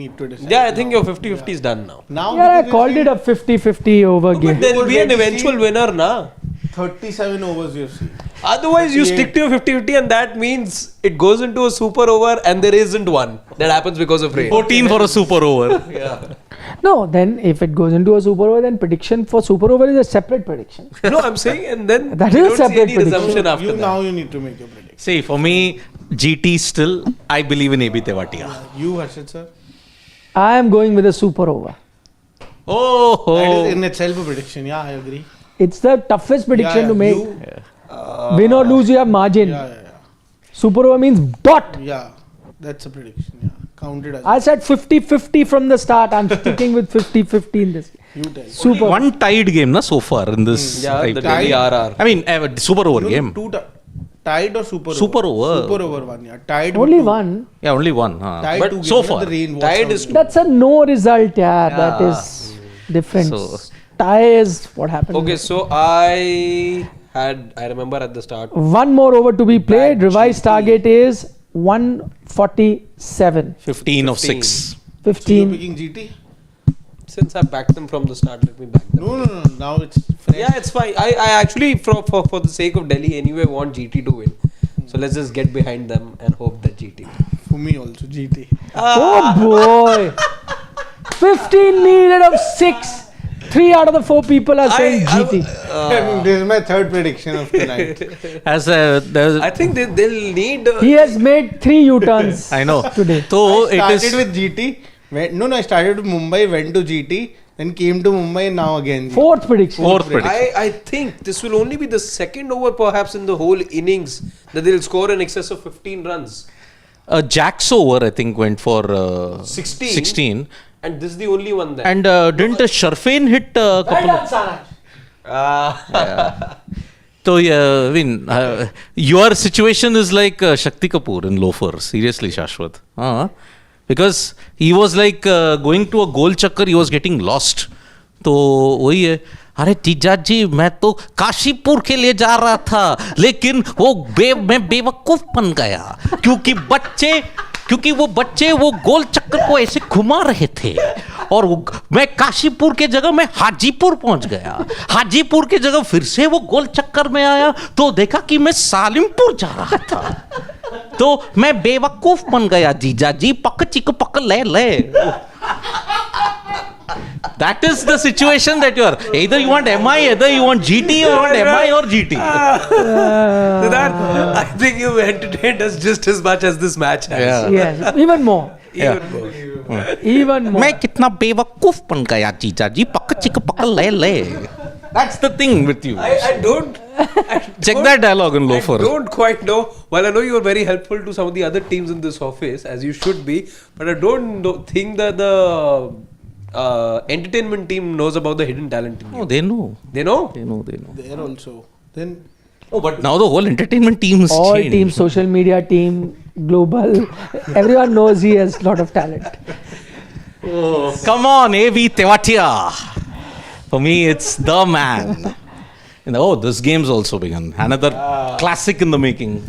need to decide. Yeah, I think now. your 50-50 is done now. Now Yeah, I because called it it's a 50-50 over But game. there will be an Let's eventual see. winner, na. 37 overs you see. Otherwise, you 38. stick to your 50-50 and that means it goes into a super over and there isn't one. That happens because of rain. 14 for a super over. Yeah. No, then if it goes into a super over, then prediction for super over is a separate prediction. No, I'm saying, and then That we is a don't see separate any prediction. resumption after You that. now you need to make your prediction. See, for me, GT still, I believe in AB Tewatia. You Harshit sir. I am going with a super over. That Oh, is in itself a prediction. Yeah, I agree. It's the toughest prediction Yeah, to make. You, Win or lose, you have margin. yeah. Super over means dot. Yeah, that's a prediction. Yeah, counted as. I said 50-50 from the start. I'm sticking with 50-50 in this. You tell. Super. one tied game na so far in this. Yeah, the IPL. Delhi RR. I mean, super over No, game. Tied or super Super over. Super over one. Yeah, tied. Only with two. one. Yeah, only one. Huh? Tied But two so games, far, the rain was tied out. is two. That's a no result, yeah. That Yeah. is different. So- Tie is what happened. Okay, so I remember at the start. One more over to be played. Back Revised GT. target is 147. 15 of 15. 6. So you're 15. picking GT? Since I backed them from the start, let me back them. No. Now it's fresh. Yeah, it's fine. I actually, for the sake of Delhi, anyway, want GT to win. So let's just get behind them and hope that GT. For me also GT. Oh boy. 15 needed of 6. 3 out of the 4 people are saying GT. This is my third prediction of tonight. As there's, I think they'll need. He has made 3 U-turns I know. today. So I it started is. with GT. I started with Mumbai, went to GT, then came to Mumbai, and now again. GT. 4th prediction. Fourth prediction. I think this will only be the second over, perhaps, in the whole innings that they'll score in excess of 15 runs. Jack's over, I think, went for 16. 16. And this is the only one there. And didn't Sharfain hit a couple of... So yeah, I mean, your situation is like Shakti Kapoor in Loafer. Seriously, Shashwat. Because he was like going to a goal chakkar, he was getting lost. तो वही है, अरे जीजा जी मैं तो काशीपुर के लिए जा रहा था, लेकिन मैं बेवकूफ बन गया क्योंकि वो बच्चे वो गोल चक्कर को ऐसे घुमा रहे थे और मैं काशीपुर के जगह मैं हाजीपुर पहुंच गया, हाजीपुर के जगह फिर से वो गोल चक्कर में आया तो देखा कि मैं सालिमपुर जा रहा था, तो मैं बेवकूफ बन गया जीजा जी, पक चिक पक ले That is the situation that you are. Either you want MI, either you want GT, or you want MI or GT. So that, I think you entertained us just as much as this match has. Yeah. Yes, even more. Even more. मैं कितना बेवकूफ बन गया जीजा जी, पक चिक पक ले. That's the thing with you. I don't. Check that dialogue in Loafer. I don't quite know. While I know you are very helpful to some of the other teams in this office, as you should be, but I don't think that the entertainment team knows about the hidden talent in you. Oh, they know. They know? They know. There also. Then. Oh, but now the whole entertainment team is all changed. teams, social media team, global, everyone knows he has a lot of talent. Oh, come on, A.V. Tewatia. For me, it's the man. And this game's also begun. Another classic in the making.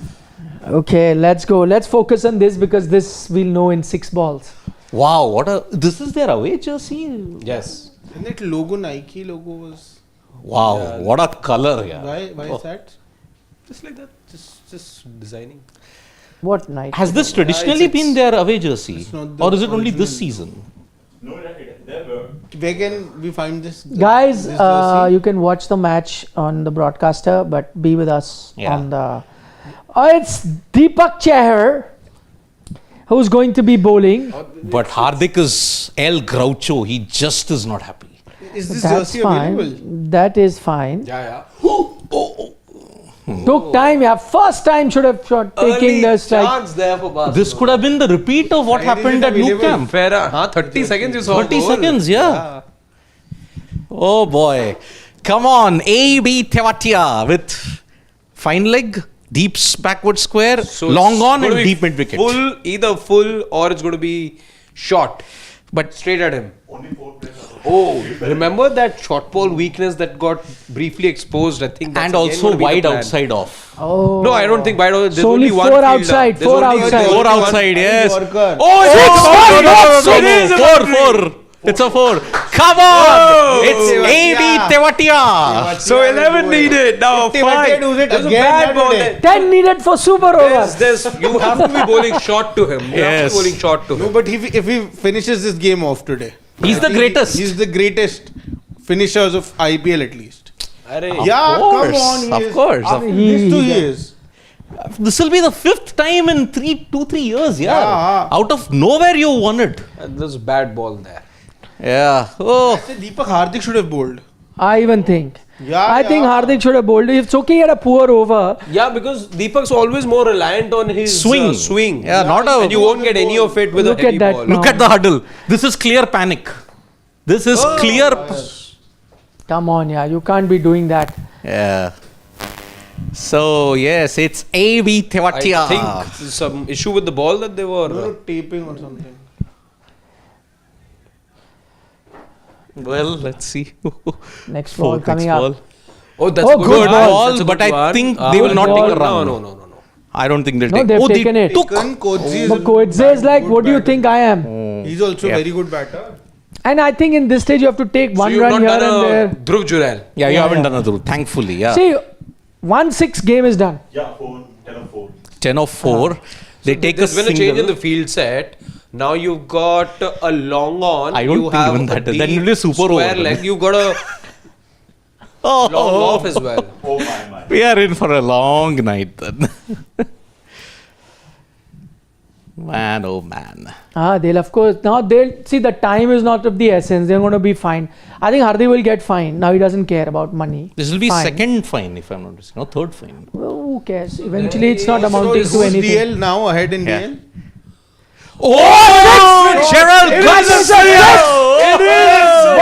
Okay, let's go. Let's focus on this because this we'll know in 6 balls. Wow, this is their away jersey? Yes. And that logo, Nike logo was. Wow, what a color, yeah. Why is that? Just like that. Just designing. What night? Has this traditionally been their away jersey? not the Or is it only original. this season? No, there were. Where can we find this? Guys, this jersey? you can watch the match on the broadcaster, but be with us Yeah. on the. Oh, it's Deepak Chahar who's going to be bowling. But Hardik is El Groucho. He just is not happy. Is this That's jersey fine. available? That is fine. Yeah. Took time, yeah. First time should have shot taking the strike. chance there for Barcelona. This could have been the repeat of what Why is happened it at Nou available? Camp. Fair, 30 seconds you saw. 30 goal. seconds, yeah. Oh boy. Come on, A.B. Tewatia with fine leg, deep backward square, So long it's on gonna and be deep mid wicket. Either full or it's going to be short. But straight at him. Only 4 players. Oh, remember that short ball weakness that got briefly exposed? I think that's And again also gonna be the wide plan. outside off. Oh. No, I don't think wide outside. There's So only only one four fielder. outside, There's four only- outside. there's Four only one- outside, yes. Yorker. Oh, Oh, it's no, it is a four. It's a 4. Come on! Oh, It's A.B. Tewatia. So 11 needed. Now Tewatia 5. does it That's a again bad ball Saturday. there. 10 needed for super over. You have to be bowling short to him. You have to Yes. be bowling short to No, him. but if he finishes this game off today, He's the greatest. He's the greatest finishers of IPL at least. Arey. Yeah, course, come on. He of is. course. After He- this too, he he- is. This will be the 5th time in 2-3 years, yeah. Yeah. Out of nowhere you won it. And there's a bad ball there. Yeah. Oh. Deepak Hardik should have bowled. I even think. Yeah, I think Hardik should have bowled. It's okay, he had a poor over. Yeah, because Deepak's always more reliant on his Swing. Yeah, not a. And you won't get any of it with Look a heavy at that ball. now. Look at the huddle. This is clear panic. This is clear. Come on, yeah. You can't be doing that. Yeah. So, yes, it's A.B. Tewatia. I think there's some issue with the ball that they were. No, taping or something. Well, let's see. Next ball Next coming ball. up. Oh, that's Oh, a good, good one. ball, That's a but good I one. think they will not take a run. No. I don't think they'll No, take. they've they taken it. took. Coetzee is But a Coetzee is like, good what do you batter. think I am? He's also Yeah. very good batter. And I think in this stage you have to take So one you've run not here done and a there. Dhruv Jurel. Yeah, you Yeah, haven't yeah. done a rule, thankfully. Yeah. See, 1-6 game is done. Yeah, 10 of 4. 10 of 4. They take a There's been a change in single. the field set. Now you've got a long on. I don't you think have even a that- deep that will be a super square over. leg. You've got a Oh, long off as well. Oh my. we are in for a long night then. Man, oh man. They'll of course, now they'll see the time is not of the essence. They're going to be fine. I think Hardik will get fine. Now he doesn't care about money. This will be Fine. second fine if I'm not mistaken. No, third fine. Well, who cares? Eventually it's not So amounting who's to anything. DL now ahead in Yeah. DL? Oh, Gerald It is!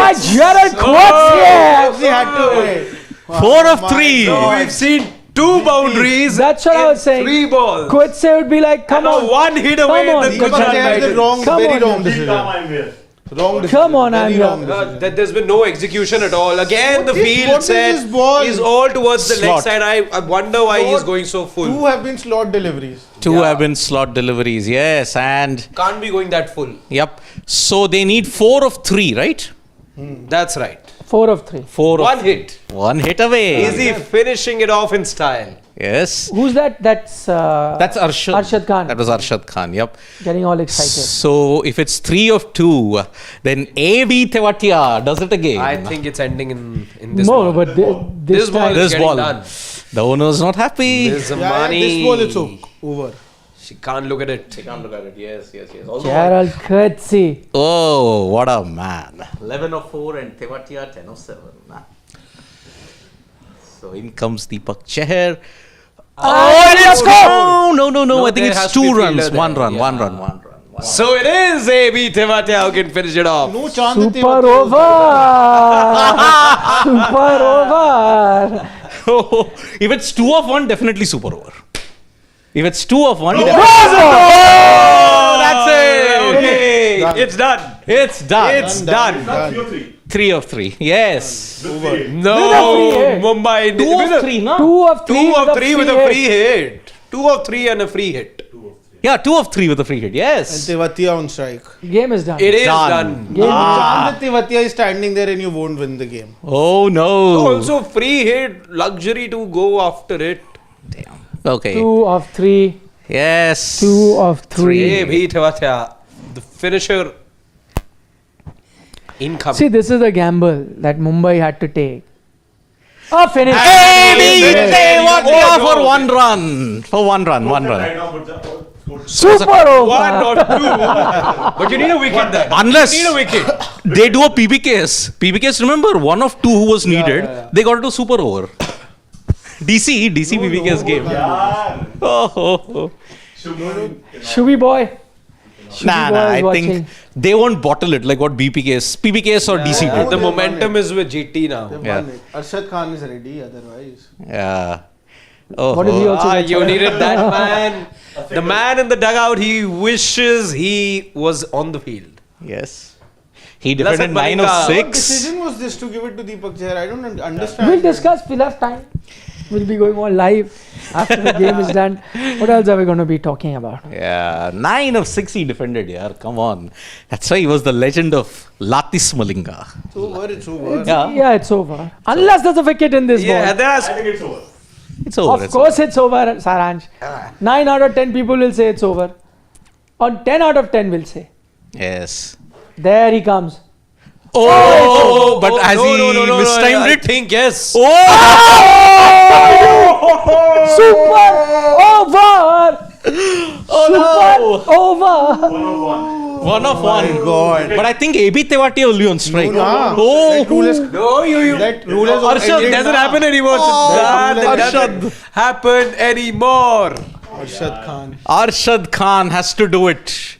By Gerald Coetzee! Coetzee had to wait. 4 of 3. No, we've seen 2 boundaries. That's what I in was saying. 3 balls. Coetzee would be like, come And on. one hit away. Come on. The Deepak Gujarat Chahar is the Titans. wrong, Come very on, wrong you- decision. I'm here. Wrong decision. Come on, very I'm wrong here. decision. That there's been no execution at all. Again, the What is field set this ball? is all towards the leg Slot. side. I wonder why he's Slot. going so full. 2 have been slot deliveries. 2 have been slot deliveries. Yes. And Can't be going that full. yep. So they need 4 of 3, right? That's right. 4 of 3. 4 One of hit. 1 hit away. Is he finishing it off in style? Yes. Who's that? That's Arshad. Arshad Khan. That was Arshad Khan. Yep. Getting all excited. So if it's 3 of 2, then AB Tewatia does it again. I think it's ending in this No, ball. but This ball time, is This getting ball. done. The owner's not happy. There's some Yeah, money. this ball is over. She can't look at it. Can't look at it. Yes. Gerald Coetzee. Oh, what a man. 11 of 4 and Tewatia 10 of 7. So in comes Deepak Chahar. Oh, let's go! No. No, I think there it's has to be 2 runs. fielder 1 there. run. Yeah. 1 run. So it is AB Tewatia who can finish it off. No chance that they Super were- over. Super over. If it's 2 of 1, definitely super over. If it's 2 of 1, Oh, that's it. Okay. Done. It's done. it's done. It's done. 3 of 3. 3 of 3. Yes. No, free hit. Mumbai. 2 of 3, no? 2 of 3. 2 of 3 with a free hit. 2 of 3 and a free hit. Yeah, 2 of 3 with a free hit. And Yes. Tewatia on strike. Game is done. It is Done. done. Game Chance that Tewatia is standing there and you won't win the game. Oh no. Also, free hit, luxury to go after it. Damn. Okay. 2 of 3. Yes. 2 of 3. AB Tewatia, the finisher incoming. See, this is a gamble that Mumbai had to take. Oh, finish. AB Yes. Tewatia Oh, for no. 1 run. For 1 run. 1 run. Right now, but Super One over. or two. But you need a wicket there. Unless You need a wicket. they do a PBKS. PBKS, remember, 1 of 2 who was needed, they got to super over. DC PBKS game. yeah. Oh. Shubhi boy. Nah, boy I is think watching. they won't bottle it like what PBKS or DC did. The momentum is with GT now. They've Yeah. won it. Arshad Khan is ready otherwise. Yeah. Oh. What is he also? You needed that man. The man in the dugout, he wishes he was on the field. Yes. He defended Lasat 9 of Malinga. What 6. decision was this to give it to Deepak Chahar? I don't understand. We'll discuss. We'll have time. We'll be going on live after the game is done. What else are we going to be talking about? Yeah. 9 of 6 he defended, yeah. Come on. That's why he was the legend of Latis Malinga. It's over. It's over. Yeah. Yeah, it's over. Unless there's a wicket in this Yeah, ball. that's I think it's over. It's over. Of course it's over, Saransh. 9 out of 10 people will say it's over. Or 10 out of 10 will say. Yes. There he comes. Oh, but has he mistimed I it? think yes. Super over! Super over! 1 of 1. God. But I think AB Tewatia only on strike. Nah. Oh, That rule is No, you. that rule has Arshad, ended Doesn't now. happen anymore. That rule has doesn't ended. happen anymore. Arshad Khan. Arshad Khan has to do it.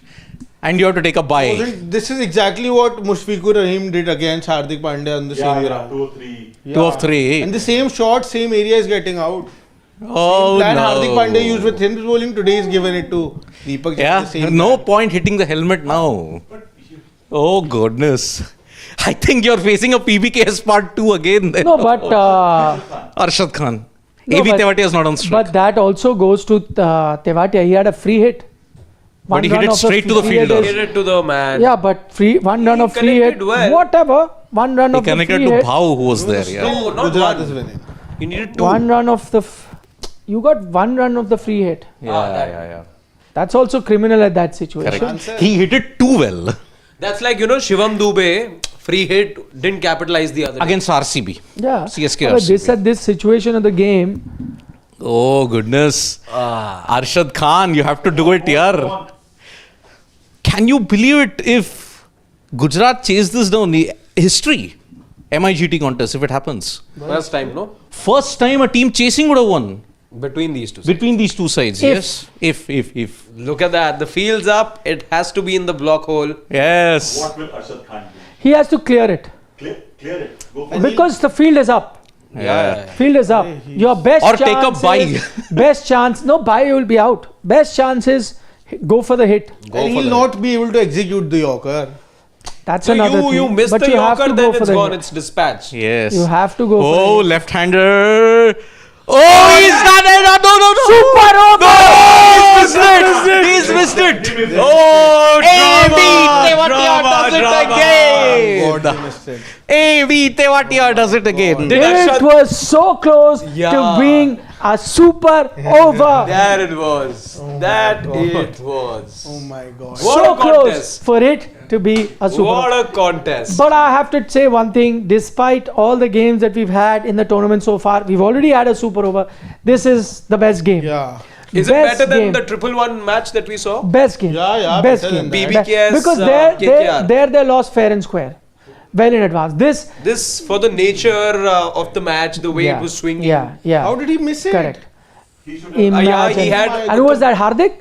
And you have to take a bye. This is exactly what Mushfiqur Rahim did against Hardik Pandya on the same Yeah, ground. 2 or 3. 2 of 3. And the same shot, same area is getting out. Oh, Plan no. Hardik Pandya used with him bowling today is given it to Deepak. Yeah, The same no plan. point hitting the helmet now. Oh, goodness. I think you're facing a PBKS part 2 again then. No, but Arshad Khan. No, AB but- Tewatia is not on strike. but that also goes to Tewatia. He had a free hit. But he One hit run it of a straight to the free hit fielder. is- Get it to the man. Yeah, but one run He of free hit. connected well. Whatever. One run He of the connected free to hit. Bhau who was there. Yeah. No, not Gujarat one. is winning. You needed two. One run of the. You got one run of the free hit. Yeah. That's also criminal at that situation. Correct. He hit it too well That's like, Shivam Dubey, free hit, didn't capitalize the other day. against RCB. Yeah. CSK But this RCB. at this situation of the game, Oh, goodness. Arshad Khan, you have to do it, yaar. Can you believe it if Gujarat chased this down? The history. MIGT contest, if it happens. First time, no? First time a team chasing would have won Between these two. between these two sides. If. Yes. If. Look at that. The field's up. It has to be in the block hole. What Yes. will Arshad Khan do? he has to clear it Clear it. Go for it. because the field is up. Yeah. Field is up. Your best Or chance take a bye. Best chance. No bye, you will be out. Best chance is go for the hit. And he'll not be able to execute the Yorker. That's So another thing. you miss But the you have Yorker, to then go for it's the gone. hit. It's dispatched. Yes. You have to go for Oh, the hit. left-hander. Oh, he's done it. No. Super over! He's missed it. Oh, Tewatia does it again. God, he missed it. Tewatia does it again. Did It was so close to being a super over. There it was. It was. Oh my God. What So a close contest. for it to be a super over. What a contest. But I have to say one thing, despite all the games that we've had in the tournament so far, we've already had a super over. This is the best game. Yeah. Is it Best better than game. the 1-1 match that we saw? Best game. Yeah, Best better game. than that. BBKS, Because KKR. they lost fair and square. Well in advance. This, for the nature of the match, the way it was swinging. Yeah. How did he miss it? Correct. He should have. Imagine. he had- And who was that? Hardik?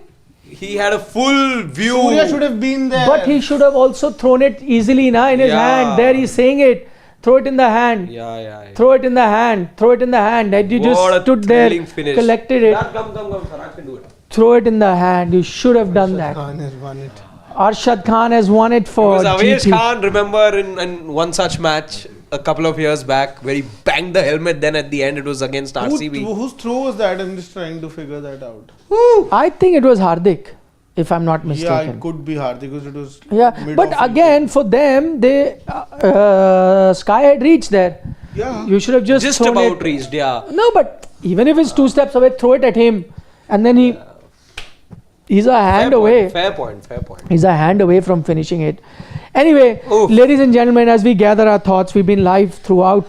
He had a full view. Surya should have been there. But he should have also thrown it easily in his Yeah. hand. There he's saying it. Throw it in the hand. Yeah. Throw it in the hand. Throw it in the hand. And you What just a stood there, thrilling finish. collected it. Come, Saraj can do it. Throw it in the hand. You should have done that. Khan has won it. Arshad Khan has won it for Because Avesh GT. Khan, remember in one such match a couple of years back where he banged the helmet, then at the end it was against RCB. Whose throw was that? I'm just trying to figure that out. I think it was Hardik, if I'm not Yeah, mistaken. it could be hard because it was. Yeah, but mid-off. again, for them, Sky had reached there. Yeah. You should have just thrown about it. reached, yeah. No, but even if it's 2 steps away, throw it at him, and then he's a hand away. Fair point. He's a hand away from finishing it. Anyway, Oof. ladies and gentlemen, as we gather our thoughts, we've been live throughout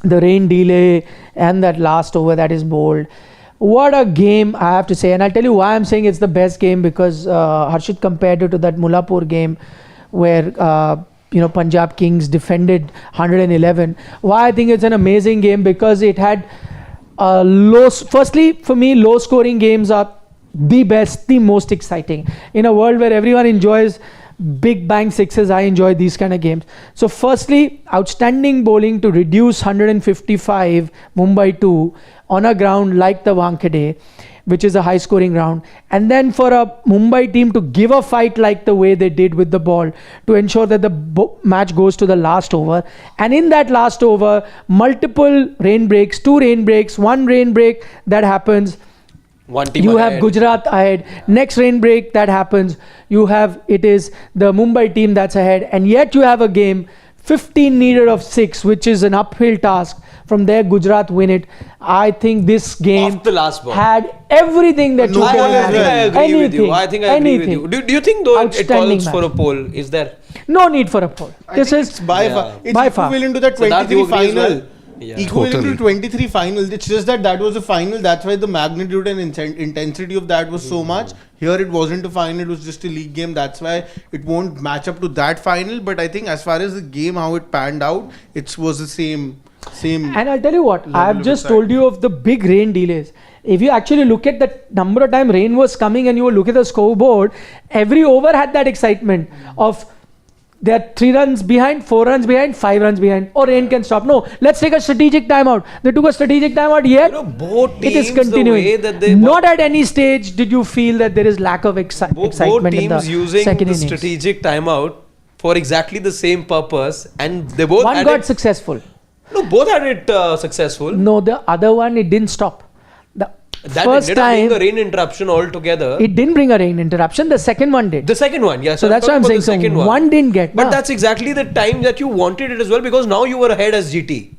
the rain delay and that last over that is bowled. What a game, I have to say. And I'll tell you why I'm saying it's the best game, because Harshit compared it to that Mullapur game where Punjab Kings defended 111. Why I think it's an amazing game, because it had firstly, for me, low scoring games are the best, the most exciting. In a world where everyone enjoys big bang sixes, I enjoy these kind of games. So firstly, outstanding bowling to reduce 155 Mumbai 2 on a ground like the Wankhede, which is a high scoring ground, and then for a Mumbai team to give a fight like the way they did with the ball to ensure that the match goes to the last over. And in that last over, multiple rain breaks, 2 rain breaks, 1 rain break that happens. One team You ahead. have Gujarat ahead. Next rain break that happens, it is the Mumbai team that's ahead, and yet you have a game 15 needed of 6, which is an uphill task. From there, Gujarat win it. I think this game Off the last ball. had everything that you No can ball as imagine. well. I agree with you. I think I agree with Anything. you. Do you think though it Outstanding calls for a match. poll? Is there? No need for a poll. This is It's by Yeah. far. It's By far. equivalent to that So that 23 you agree as final. well? Yeah. Equivalent Totally. to 23 final. It's just that was a final. That's why the magnitude and intensity of that was so much. Here it wasn't a final. It was just a league game. That's why it won't match up to that final. But I think as far as the game, how it panned out, it was the same. And I'll tell you what, level I've of just told you of the big rain delays. If you actually look at the number of time rain was coming and you look at the scoreboard, every over had that excitement of they're 3 runs behind, 4 runs behind, 5 runs behind, or rain can stop. No, let's take a strategic timeout. They took a strategic timeout, yet Both it is teams, the continuing. way that they Not at any stage did you feel that there is lack of both excitement in the teams using second the innings. strategic timeout for exactly the same purpose, and they both One had got it, successful. no, both had it successful. No, the other one, it didn't stop. The That first ended up being time, a rain interruption altogether. it didn't bring a rain interruption. The second one did. The second one, yeah. So that's what I'm saying. So one didn't get. But na. that's exactly the time that you wanted it as well, because now you were ahead as GT.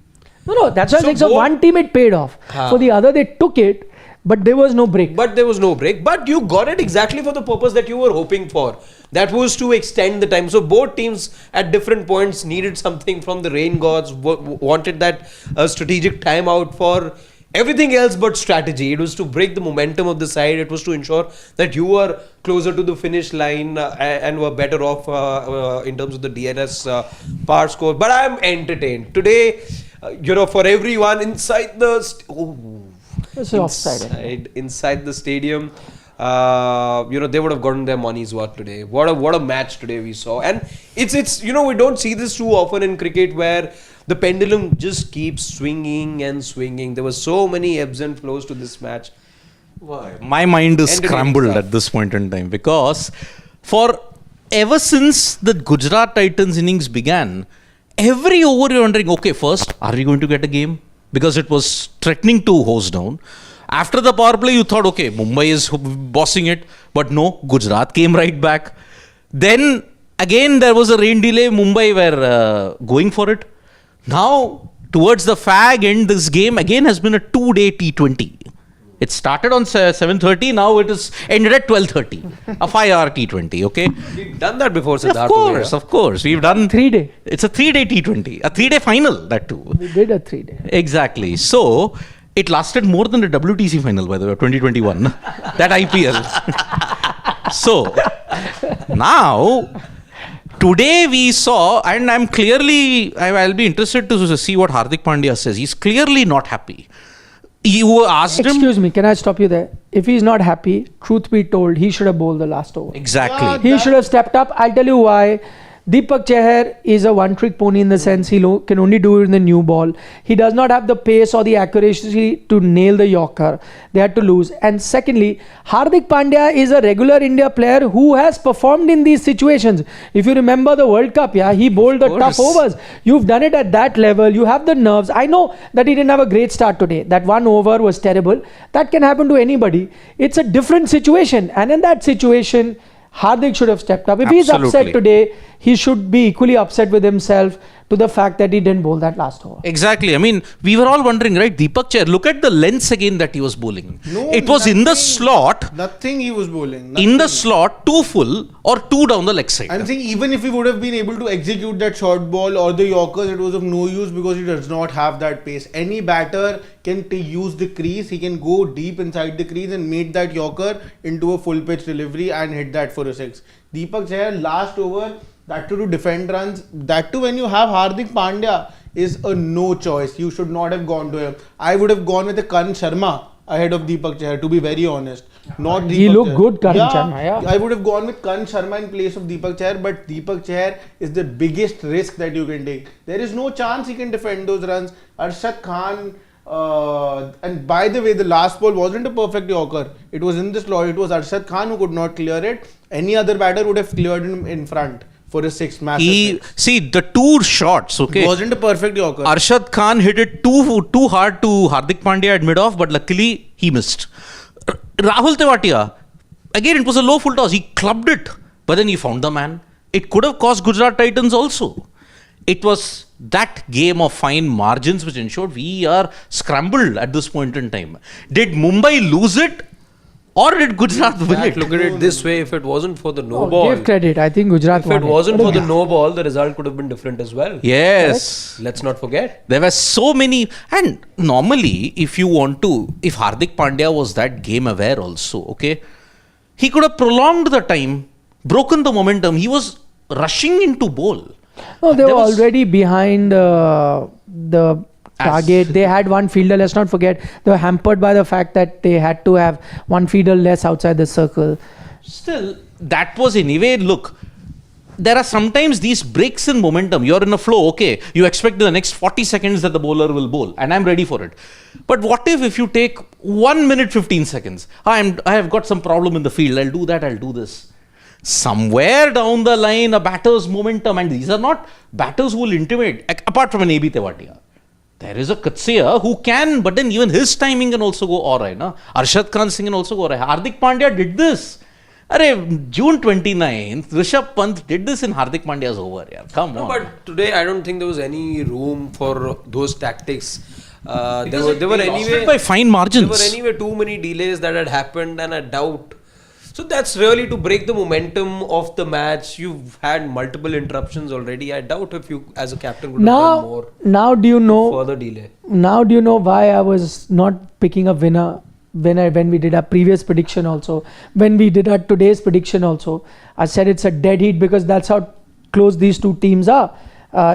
No, that's what I'm So saying. So both- one team it paid off. Haan. For the other, they took it, but there was no break. But there was no break. But you got it exactly for the purpose that you were hoping for. That was to extend the time. So both teams at different points needed something from the rain gods, wanted that strategic timeout for everything else but strategy. It was to break the momentum of the side. It was to ensure that you were closer to the finish line and were better off in terms of the DNS par score. But I'm entertained. Today, for everyone inside the... It's offside. Inside the stadium, they would have gotten their money's worth today. What a match today we saw. And it's we don't see this too often in cricket, where The pendulum just keeps swinging and swinging. There were so many ebbs and flows to this match. My mind is Entertaining scrambled stuff. at this point in time because for ever since the Gujarat Titans innings began, every over you're wondering, okay, first, are we going to get a game? Because it was threatening to hose down. After the power play, you thought, okay, Mumbai is bossing it. But no, Gujarat came right back. Then again, there was a rain delay. Mumbai were going for it. Now, towards the fag end, this game again has been a 2-day T20. It started on 7:30. Now it is ended at 12:30. A 5-hour T20. Okay. We've done that before, Siddharth. Of course. We've done 3-day. It's a 3-day T20. A 3-day final, that too. We did a 3-day. Exactly. So it lasted more than the WTC final, by the way, 2021. That IPL. So now, today we saw, and I'll be interested to see what Hardik Pandya says. He's clearly not happy. You asked him. Excuse me, can I stop you there? If he's not happy, truth be told, he should have bowled the last over. Exactly. He should have stepped up. I'll tell you why. Deepak Chahar is a one-trick pony in the sense he can only do it in the new ball. He does not have the pace or the accuracy to nail the Yorker. They had to lose. And secondly, Hardik Pandya is a regular India player who has performed in these situations. If you remember the World Cup, he bowled the tough overs. You've done it at that level. You have the nerves. I know that he didn't have a great start today. That one over was terrible. That can happen to anybody. It's a different situation. And in that situation, Hardik should have stepped up. If he's upset today, he should be equally upset with himself to the fact that he didn't bowl that last over. Exactly. I mean, we were all wondering, right? Deepak Chahar, look at the lengths again that he was bowling. No, it was in the slot. Nothing he was bowling. In the slot, 2 full or 2 down the leg side. I'm saying even if he would have been able to execute that short ball or the Yorkers, it was of no use because he does not have that pace. Any batter can use the crease. He can go deep inside the crease and make that Yorker into a full pitch delivery and hit that for a 6. Deepak Chahar, last over, that to defend runs, that too when you have Hardik Pandya, is a no choice. You should not have gone to him. I would have gone with a Karan Sharma ahead of Deepak Chahar, to be very honest. Not Deepak He looked Chahar. good, Karan Sharma. I would have gone with Karan Sharma in place of Deepak Chahar, but Deepak Chahar is the biggest risk that you can take. There is no chance he can defend those runs. Arshad Khan, and by the way, the last ball wasn't a perfect Yorker. It was in the slot. It was Arshad Khan who could not clear it. Any other batter would have cleared him in front for a 6 massive. See, the 2 shots, okay. It wasn't a perfect Yorker. Arshad Khan hit it too hard to Hardik Pandya at mid-off, but luckily he missed. Rahul Tewatia, again it was a low full toss. He clubbed it, but then he found the man. It could have cost Gujarat Titans also. It was that game of fine margins which ensured we are scrambled at this point in time. Did Mumbai lose it? Or did Gujarat win it? Look at it this way, if it wasn't for the no ball, Give credit. I think Gujarat if won it wasn't for the no ball, the result could have been different as well. Yes. Let's not forget. There were so many. And normally, if Hardik Pandya was that game aware also, okay, he could have prolonged the time, broken the momentum. He was rushing into bowl. No, they were already behind the target. They had one fielder. Let's not forget, they were hampered by the fact that they had to have one fielder less outside the circle. Still, that was anyway. Look, there are sometimes these breaks in momentum. You're in a flow, okay. You expect in the next 40 seconds that the bowler will bowl, and I'm ready for it. But what if you take 1 minute 15 seconds? I have got some problem in the field. I'll do that. I'll do this. Somewhere down the line, a batter's momentum, and these are not batters who will intimidate, apart from an AB Tewatia. There is a Coetzee who can, but then even his timing can also go alright. Arshad Khan Singh can also go alright. Hardik Pandya did this. June 29th, Rishabh Pant did this in Hardik Pandya's over. Come on. But today, I don't think there was any room for those tactics. There were anyway by fine margins. There were anyway too many delays that had happened, and I doubt. So that's really to break the momentum of the match. You've had multiple interruptions already. I doubt if you, as a captain, would have done more. Now do you know? Further delay. Now do you know why I was not picking a winner when we did our previous prediction also, when we did our today's prediction also? I said it's a dead heat because that's how close these two teams are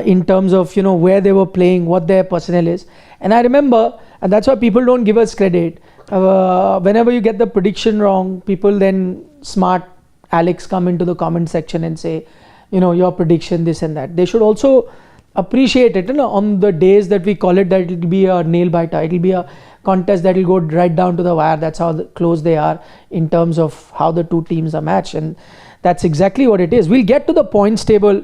in terms of where they were playing, what their personnel is. And I remember, and that's why people don't give us credit. Whenever you get the prediction wrong, people then smart Alex come into the comment section and say, your prediction, this and that. They should also appreciate it, on the days that we call it that it'll be a nail biter, it'll be a contest that will go right down to the wire. That's how close they are in terms of how the two teams are matched, and that's exactly what it is. We'll get to the points table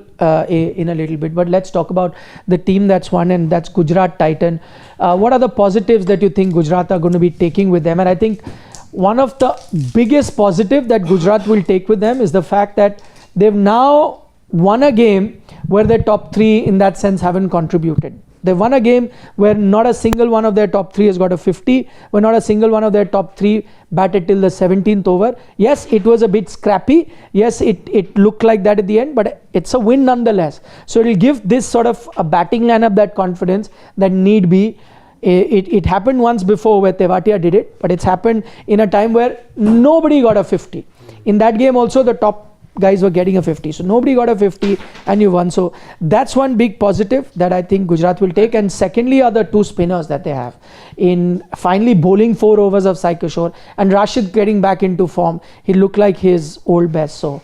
in a little bit, but let's talk about the team that's won, and that's Gujarat Titan. What are the positives that you think Gujarat are going to be taking with them? And I think one of the biggest positive that Gujarat will take with them is the fact that they've now won a game where their top three in that sense haven't contributed. They won a game where not a single one of their top three has got a 50, where not a single one of their top three batted till the 17th over. Yes, it was a bit scrappy. Yes, it looked like that at the end, but it's a win nonetheless. So it will give this sort of a batting lineup that confidence that need be. It happened once before where Tewatia did it, but it's happened in a time where nobody got a 50. In that game also the top guys were getting a 50, so nobody got a 50 and you won. So that's one big positive that I think Gujarat will take. And secondly are the two spinners that they have in finally bowling 4 overs of Sai Kishore, and Rashid getting back into form. He looked like his old best. So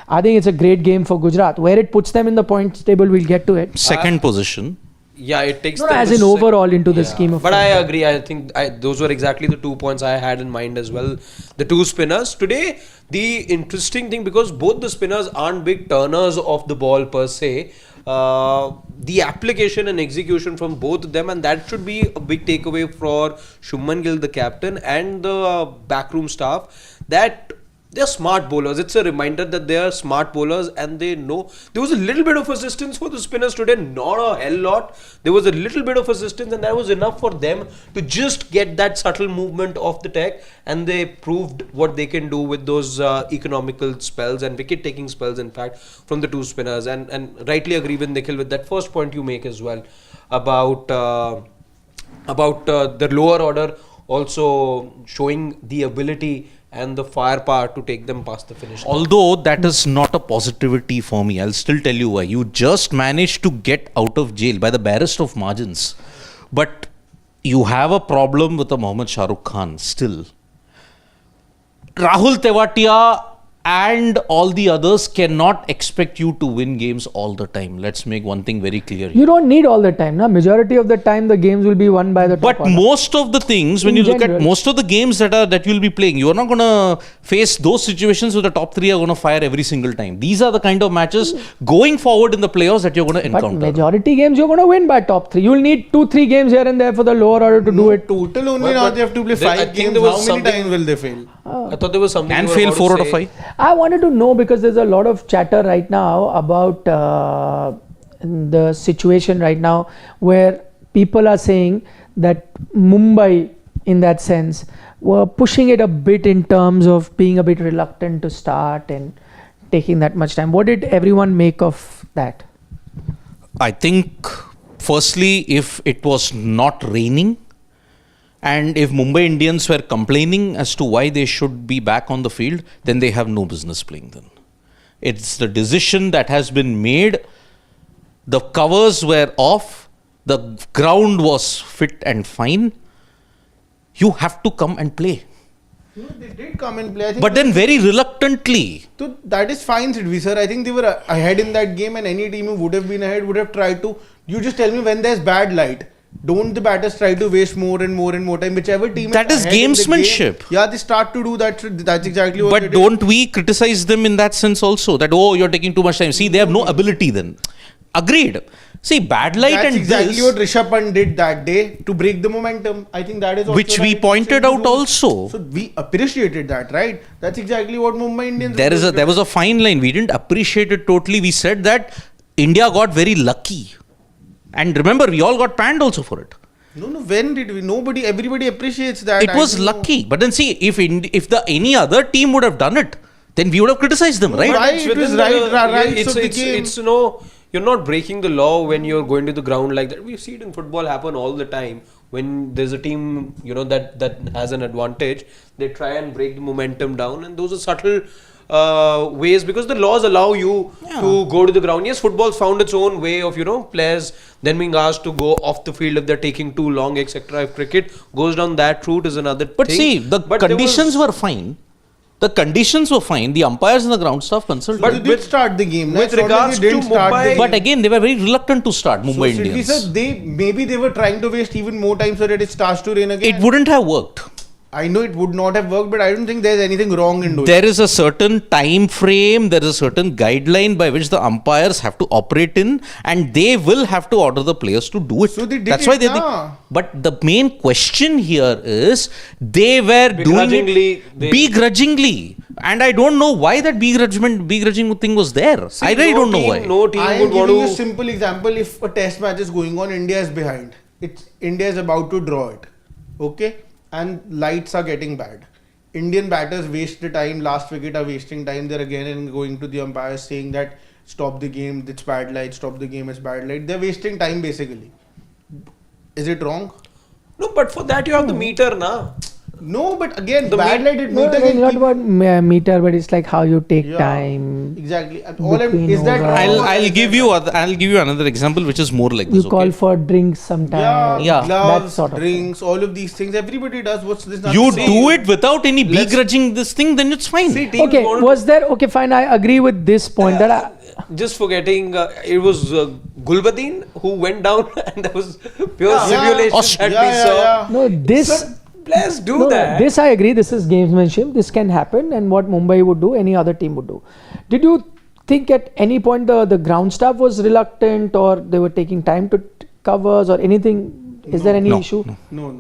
I think it's a great game for Gujarat. Where it puts them in the points table, we'll get to it. Second position. Yeah, it takes No, them as to in overall into the scheme of But things. I agree. I think those were exactly the 2 points I had in mind as well. The two spinners. Today, the interesting thing, because both the spinners aren't big turners of the ball per se, the application and execution from both of them, and that should be a big takeaway for Shubman Gill, the captain, and the backroom staff, that they're smart bowlers. It's a reminder that they are smart bowlers, and they know. There was a little bit of assistance for the spinners today, not a hell lot. There was a little bit of assistance, and that was enough for them to just get that subtle movement off the deck, and they proved what they can do with those economical spells and wicket-taking spells, in fact, from the two spinners. And rightly agree with Nikhil with that first point you make as well about the lower order also showing the ability and the firepower to take them past the finish line. Although that is not a positivity for me, I'll still tell you why. You just managed to get out of jail by the barest of margins. But you have a problem with the Mohammad Shah Rukh Khan still. Rahul Tewatia and all the others cannot expect you to win games all the time. Let's make one thing very clear here. You don't need all the time. Na? Majority of the time the games will be won by the top But order. most of the things, when In you look at general. most of the games that you'll be playing, you are not going to face those situations where the top three are going to fire every single time. These are the kind of matches going forward in the playoffs that you're going to But encounter. majority games you're going to win by top 3. You'll need 2-3 games here and there for the lower order to do it. Total only But- now but they have to play there- I 5 think games. there was How many something- times will they fail? I thought there was something Can you were fail about 4 to out of say. 5. I wanted to know because there's a lot of chatter right now about the situation right now where people are saying that Mumbai, in that sense, were pushing it a bit in terms of being a bit reluctant to start and taking that much time. What did everyone make of that? I think, firstly, if it was not raining, and if Mumbai Indians were complaining as to why they should be back on the field, then they have no business playing then. It's the decision that has been made. The covers were off. The ground was fit and fine. You have to come and play. No, they did come and play. I think But then very reluctantly. so that is fine, Sidvi sir. I think they were ahead in that game, and any team who would have been ahead would have tried to. You just tell me when there's bad light. Don't the batters try to waste more and more and more time? Whichever team That is ahead in the gamesmanship. game, yeah, they start to do that. That's exactly what. But they did. don't we criticize them in that sense also? That, oh, you're taking too much time. See, they have no ability then. Agreed. See, bad light That's and exactly this, what Rishabh Pant did that day to break the momentum. I think that is also which we right. pointed out also. So we appreciated that, right? That's exactly what Mumbai Indians. There was a fine line. We didn't appreciate it totally. We said that India got very lucky. And remember, we all got panned also for it. No. When did we? Nobody. Everybody appreciates that. It I was don't know. lucky. But then see, if any other team would have done it, then we would have criticized them, right? Why? It's It within was the- rights of the game. it's you're not breaking the law when you're going to the ground like that. We see it in football happen all the time. When there's a team, that has an advantage, they try and break the momentum down, and those are subtle ways, because the laws allow you to go to the ground. Yes, football's found its own way of players then being asked to go off the field if they're taking too long, etc. If cricket goes down that route is another But thing. see, the But there conditions was- were fine. The conditions were fine. The umpires and the ground staff consulted. But they did start the game. with It's not like regards they didn't to start the Mumbai- game. But again, they were very reluctant to start, Mumbai So, Sidvi Indians. sir, maybe they were trying to waste even more time so that it starts to rain again. It wouldn't have worked. I know it would not have worked, but I don't think there's anything wrong in doing it. There is a certain time frame, there is a certain guideline by which the umpires have to operate in, and they will have to order the players to do it. So they did That's it, why they na. But the main question here is they were doing it begrudgingly. And I don't know why that begrudging thing was there. I really don't know why. No team I am would want giving you a to. simple example. If a test match is going on, India is behind. India is about to draw it. Okay? And lights are getting bad. Indian batters waste the time, last wicket are wasting time. They're again and going to the umpires saying that stop the game, it's bad light, stop the game, it's bad light. They're wasting time basically. Is it wrong? No, but for that you have the meter, na. No, but again, The bad light, No, meter it's can not keep- about meter, but it's like how you take Yeah, time. Exactly. All between is that overs. wrong? I'll give you another example which is more like You this. call Okay? for drinks sometimes. Yeah. that Gloves, sort of drinks, all of these things. Everybody does. What's this? You nothing do wrong. it without any begrudging this thing, then it's fine. See, teams Okay, wanted was there? Okay, fine. I agree with this point that just forgetting it was Gulbadin who went down and there was pure Yeah. simulation Austria. that we saw. no this. So, players do No, that. this I agree. This is gamesmanship. This can happen, and what Mumbai would do, any other team would do. Did you think at any point the ground staff was reluctant, or they were taking time to covers, or anything? Is there any No, issue? No.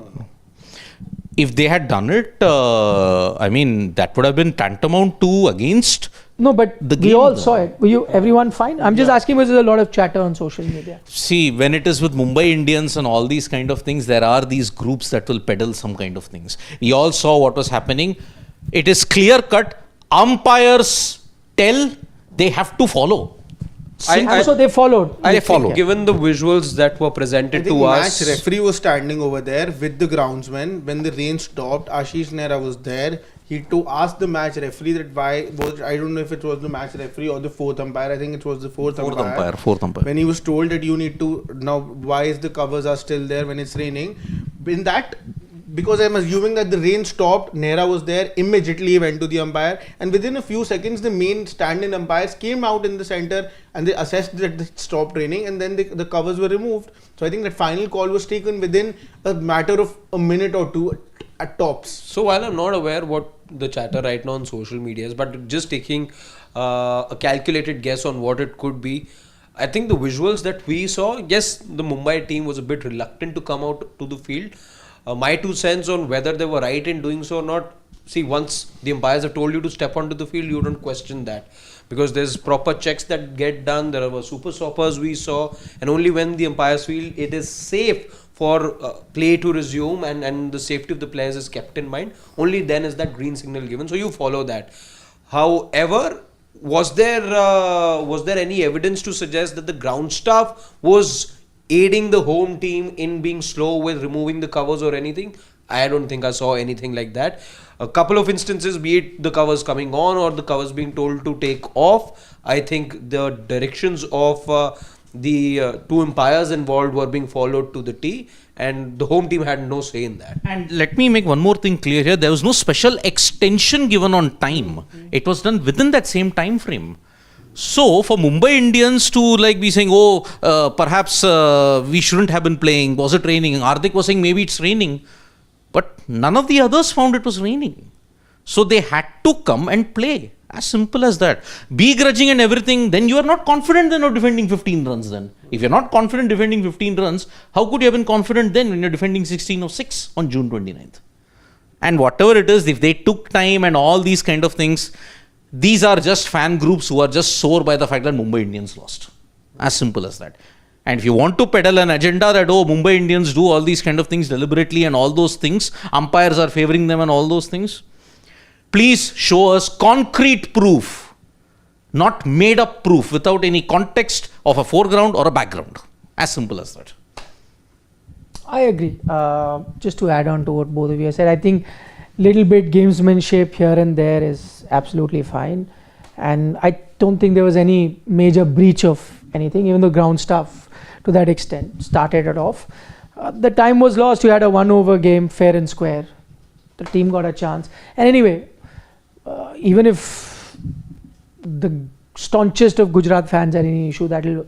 If they had done it, I mean, that would have been tantamount to against. No, but The we game, all though. saw it. Were you everyone fine? I'm just asking because there's a lot of chatter on social media. See, when it is with Mumbai Indians and all these kind of things, there are these groups that will peddle some kind of things. We all saw what was happening. It is clear cut. Umpires tell, they have to follow. And so they followed. They follow. Given the visuals that were I presented think to match us, referee was standing over there with the groundsman when the rain stopped. Ashish Nehra was there. He to ask the match referee that why was, I don't know if it was the match referee or the fourth umpire. I think it was the fourth umpire. Fourth umpire. When he was told that you need to now, why is the covers are still there when it's raining? In that, because I'm assuming that the rain stopped, Nehra was there. Immediately he went to the umpire, and within a few seconds, the main stand-in umpires came out in the center and they assessed that it stopped raining, and then the covers were removed. So I think that final call was taken within a matter of a minute or two at tops. so while I'm not aware what the chatter right now on social media is, but just taking a calculated guess on what it could be, I think the visuals that we saw, yes, the Mumbai team was a bit reluctant to come out to the field. My 2 cents on whether they were right in doing so or not. See, once the umpires have told you to step onto the field, you don't question that, because there's proper checks that get done. There were super stoppers we saw, and only when the umpires feel it is safe for play to resume and the safety of the players is kept in mind, only then is that green signal given. So you follow that. However, was there any evidence to suggest that the ground staff was aiding the home team in being slow with removing the covers or anything? I don't think I saw anything like that. A couple of instances, be it the covers coming on or the covers being told to take off, I think the directions of the two umpires involved were being followed to the T, and the home team had no say in that. And let me make one more thing clear here. There was no special extension given on time. It was done within that same time frame. So for Mumbai Indians to like be saying, perhaps we shouldn't have been playing. Was it raining? Hardik was saying maybe it's raining. But none of the others found it was raining. So they had to come and play. As simple as that. Begrudging and everything, then you are not confident then of defending 15 runs then. If you're not confident defending 15 runs, how could you have been confident then when you're defending 16 or 6 on June 29th? And whatever it is, if they took time and all these kind of things, these are just fan groups who are just sore by the fact that Mumbai Indians lost. As simple as that. And if you want to peddle an agenda that, Mumbai Indians do all these kind of things deliberately and all those things, umpires are favoring them and all those things, please show us concrete proof, not made up proof without any context of a foreground or a background. As simple as that. I agree. Just to add on to what both of you said, I think little bit gamesmanship here and there is absolutely fine. And I don't think there was any major breach of anything, even the ground staff to that extent started it off. The time was lost. You had a 1-over game, fair and square. The team got a chance. And anyway, even if the staunchest of Gujarat fans had any issue, that will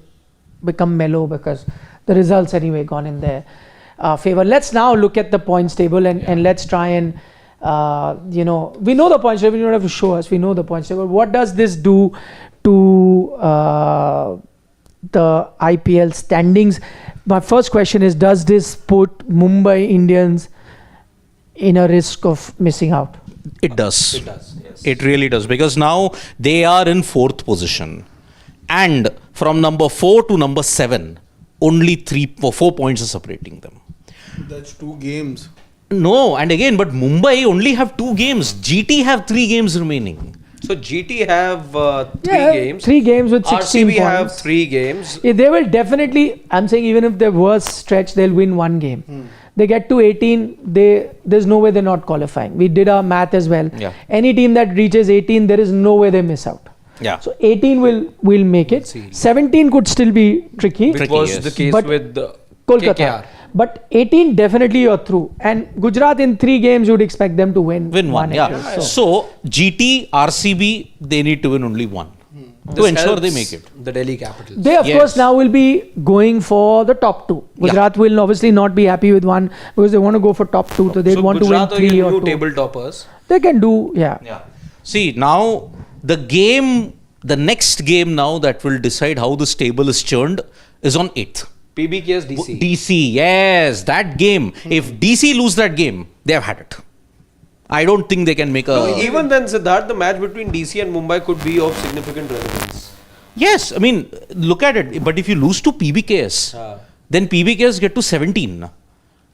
become mellow because the results anyway gone in their favor. Let's now look at the points table and let's try and we know the points table. You don't have to show us. We know the points table. What does this do to the IPL standings? My first question is, does this put Mumbai Indians in a risk of missing out? It does. It does, yes. It really does, because now they are in 4th position, and from number 4 to number 7, only 3 or 4 points are separating them. That's 2 games. No, and again, but Mumbai only have 2 games. GT have 3 games remaining. So GT have 3 Yeah, games. 3 games with 16 RCB have points. 3 games. Yeah, they will definitely, I'm saying even if they're worst stretch, they'll win 1 game. They get to 18, there's no way they're not qualifying. We did our math as well. Yeah. Any team that reaches 18, there is no way they miss out. Yeah. So 18 will make it. see. 17 could still be tricky. Which Tricky, was yes. the case But with the Kolkata. KKR. But 18 definitely you're through. And Gujarat in 3 games, you'd expect them to win. Win 1, at yeah. least. So GT, RCB, they need to win only 1 to This ensure they helps make it. The Delhi Capitals. They, of Yes. course, now will be going for the top 2. Gujarat will obviously not be happy with 1 because they want to go for top 2. So they so want Gujarat to are win 3 your or new 2. table toppers. They can do, yeah. See, now the next game now that will decide how this table is churned is on 8th. PBK's DC. DC, yes, that game. If DC lose that game, they have had it. I don't think they can make a. Even then, Siddharth, the match between DC and Mumbai could be of significant relevance. Yes, I mean, look at it. But if you lose to PBKS, then PBKS get to 17.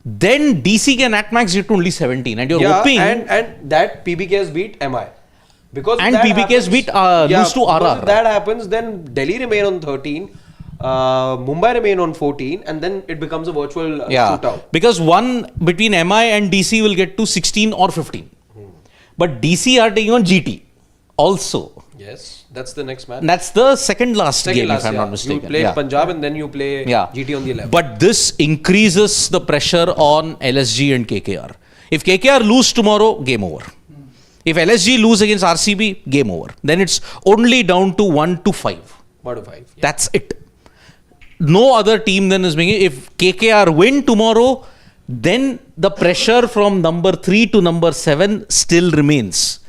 Then DC can at max get to only 17. And you're hoping. and that PBK's beat MI. Because if And that PBK's beat, lose to because RR. if that happens, then Delhi remain on 13, Mumbai remain on 14, and then it becomes a virtual shootout. Because one between MI and DC will get to 16 or 15. But DC are taking on GT also. Yes, that's the next match. And that's the second last game, if I'm not You mistaken. play Yeah. Punjab and then you play Yeah. GT on the 11th. But this increases the pressure on LSG and KKR. If KKR lose tomorrow, game over. If LSG lose against RCB, game over. Then it's only down to 1 to 5. 1 to 5. Yeah. That's it. No other team then is making. If KKR win tomorrow, then the pressure from number 3 to number 7 still remains.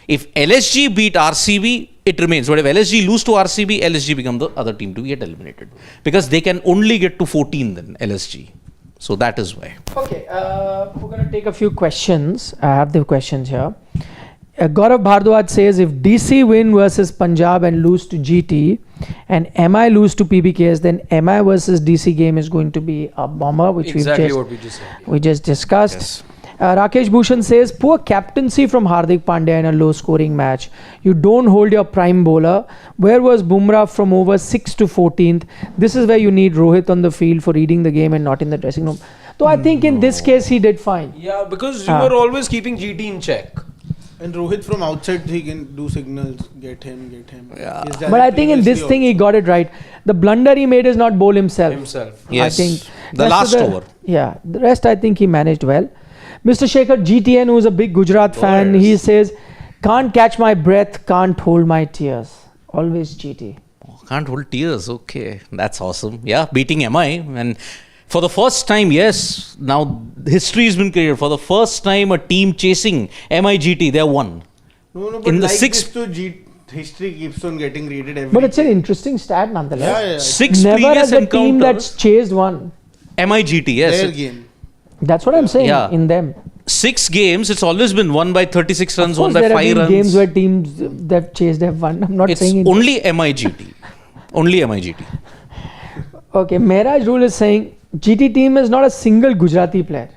If LSG beat RCB, it remains. But if LSG lose to RCB, LSG become the other team to get eliminated. Because they can only get to 14 then, LSG. So that is why. Okay, we're going to take a few questions. I have the questions here. Gaurav Bhardwaj says, if DC win versus Punjab and lose to GT and MI lose to PBKS, then MI versus DC game is going to be a bomber, which Exactly what we just said. we just discussed. Rakesh Bhushan says, poor captaincy from Hardik Pandya in a low scoring match. You don't hold your prime bowler. Where was Bumrah from over 6 to 14th? This is where you need Rohit on the field for reading the game and not in the dressing room. So I think in this case he did fine. Yeah, because you were always keeping GT in check. And Rohit from outside, he can do signals, get him. Yeah. He's done But it I think in this previously thing he got it right. The blunder he made is not bowl himself. Yes. I think The rest of last over. Yeah, the rest I think he managed well. Mr. Shekhar GTN, who is a big Gujarat fan, he says, can't catch my breath, can't hold my tears. Always GT. Can't hold tears. Okay. That's awesome. Yeah. Beating MI. And for the first time, yes, now history has been created. For the first time, a team chasing MI-GT, they won. No, but in the like sixth- this too, history keeps on getting readed every But it's an day. interesting stat nonetheless. Yeah. 6 Never previous has a team encounters. that's chased one. MI-GT, yes. Their game. That's what I'm saying Yeah. in them. 6 games, it's always been won by 36 runs, Of course, won by there have 5 been runs. games where teams that chased have won. I'm not It's saying it. only MI-GT. Only MI-GT. Okay, Mehraj Rule is saying GT team is not a single Gujarati player.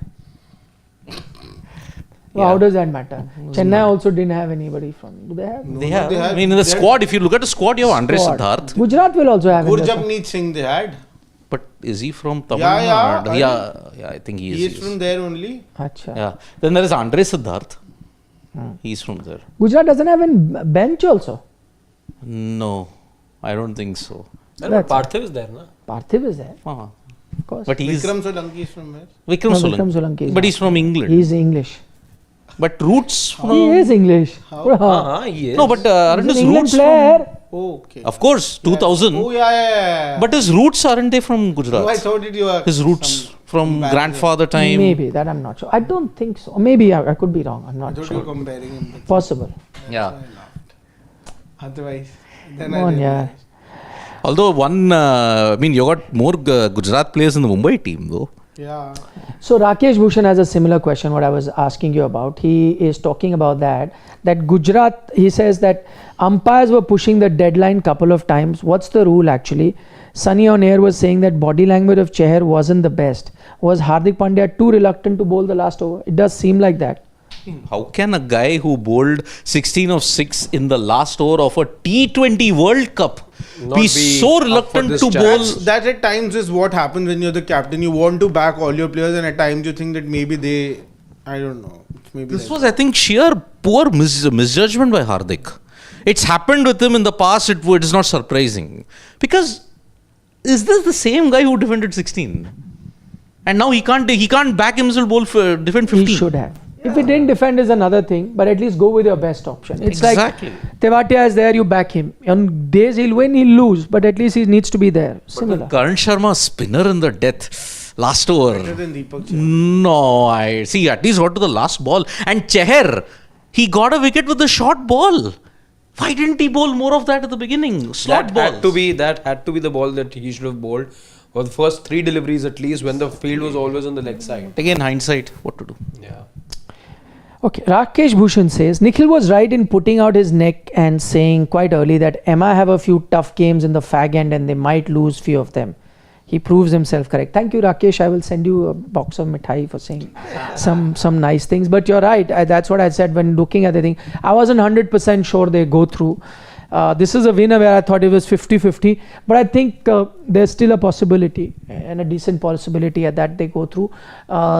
Well, how does that matter? Chennai also didn't have anybody from. Do they have? No, They have. they I mean, in the squad, if you look at the squad, you have Andre Squad. Siddharth. Gujarat will also have. in the squad. Gurjapneet Singh they had. But is he from Tamil Yeah, Nadu? yeah. Yeah, I think he is. He is from there only. Acha. Yeah. Then there is Andre Siddharth. He's from there. Gujarat doesn't have a bench also. No, I don't think so. That's- Parthiv is there, na? Parthiv is there, Uh-huh. of course. But he's Vikram Solanki is from where? Vikram No, Solanki. Vikram Solanki is But not. he's from England. He's English. But roots from... He is English. He is. No, but aren't He's his an England roots player. from... Oh, okay. Of course, 2000. Oh, yeah. But his roots aren't they from No, I Gujarat? thought it you were His roots some from comparison. grandfather time. Maybe, that I'm not sure. I don't think so. Or maybe I could be wrong. I'm I not thought you were sure. comparing him. With Possible. Yeah. I laughed. Otherwise, then Come on, yeah. realized. Although you got more Gujarat players in the Mumbai team though. Yeah. So Rakesh Bhushan has a similar question what I was asking you about. He is talking about that Gujarat, he says that umpires were pushing the deadline couple of times. What's the rule actually? Sunny on air was saying that body language of Chahar wasn't the best. Was Hardik Pandya too reluctant to bowl the last over? It does seem like that. How can a guy who bowled 16 of 6 in the last over of a T20 World Cup Not be be so up for reluctant this to challenge? bowl? That at times is what happens when you're the captain. You want to back all your players, and at times you think that maybe they, I don't know. Maybe This like was, I think, sheer poor misjudgment by Hardik. It's happened with him in the past. It is not surprising. Because is this the same guy who defended 16? And now he can't back himself bowl for defend 15. He should have. If he didn't defend is another thing, but at least go with your best option. It's Exactly. like Tewatia is there, you back him. On days he'll win, he'll lose, but at least he needs to be there. Similar. Karan Sharma, spinner in the death, last over. better than Deepak Chahar. No, I see. At least got to the last ball. And Chahar, he got a wicket with the short ball. Why didn't he bowl more of that at the beginning? Slot That balls. had to be the ball that he should have bowled for the first 3 deliveries at least, when the field was always on the leg side. Again, hindsight, what to do? Yeah. Okay, Rakesh Bhushan says Nikhil was right in putting out his neck and saying quite early that MI have a few tough games in the fag end and they might lose few of them. He proves himself correct. Thank you, Rakesh. I will send you a box of mithai for saying some nice things. But you're right. That's what I said when looking at the thing. I wasn't 100% sure they go through. This is a winner where I thought it was 50-50. But I think there's still a possibility and a decent possibility that they go through.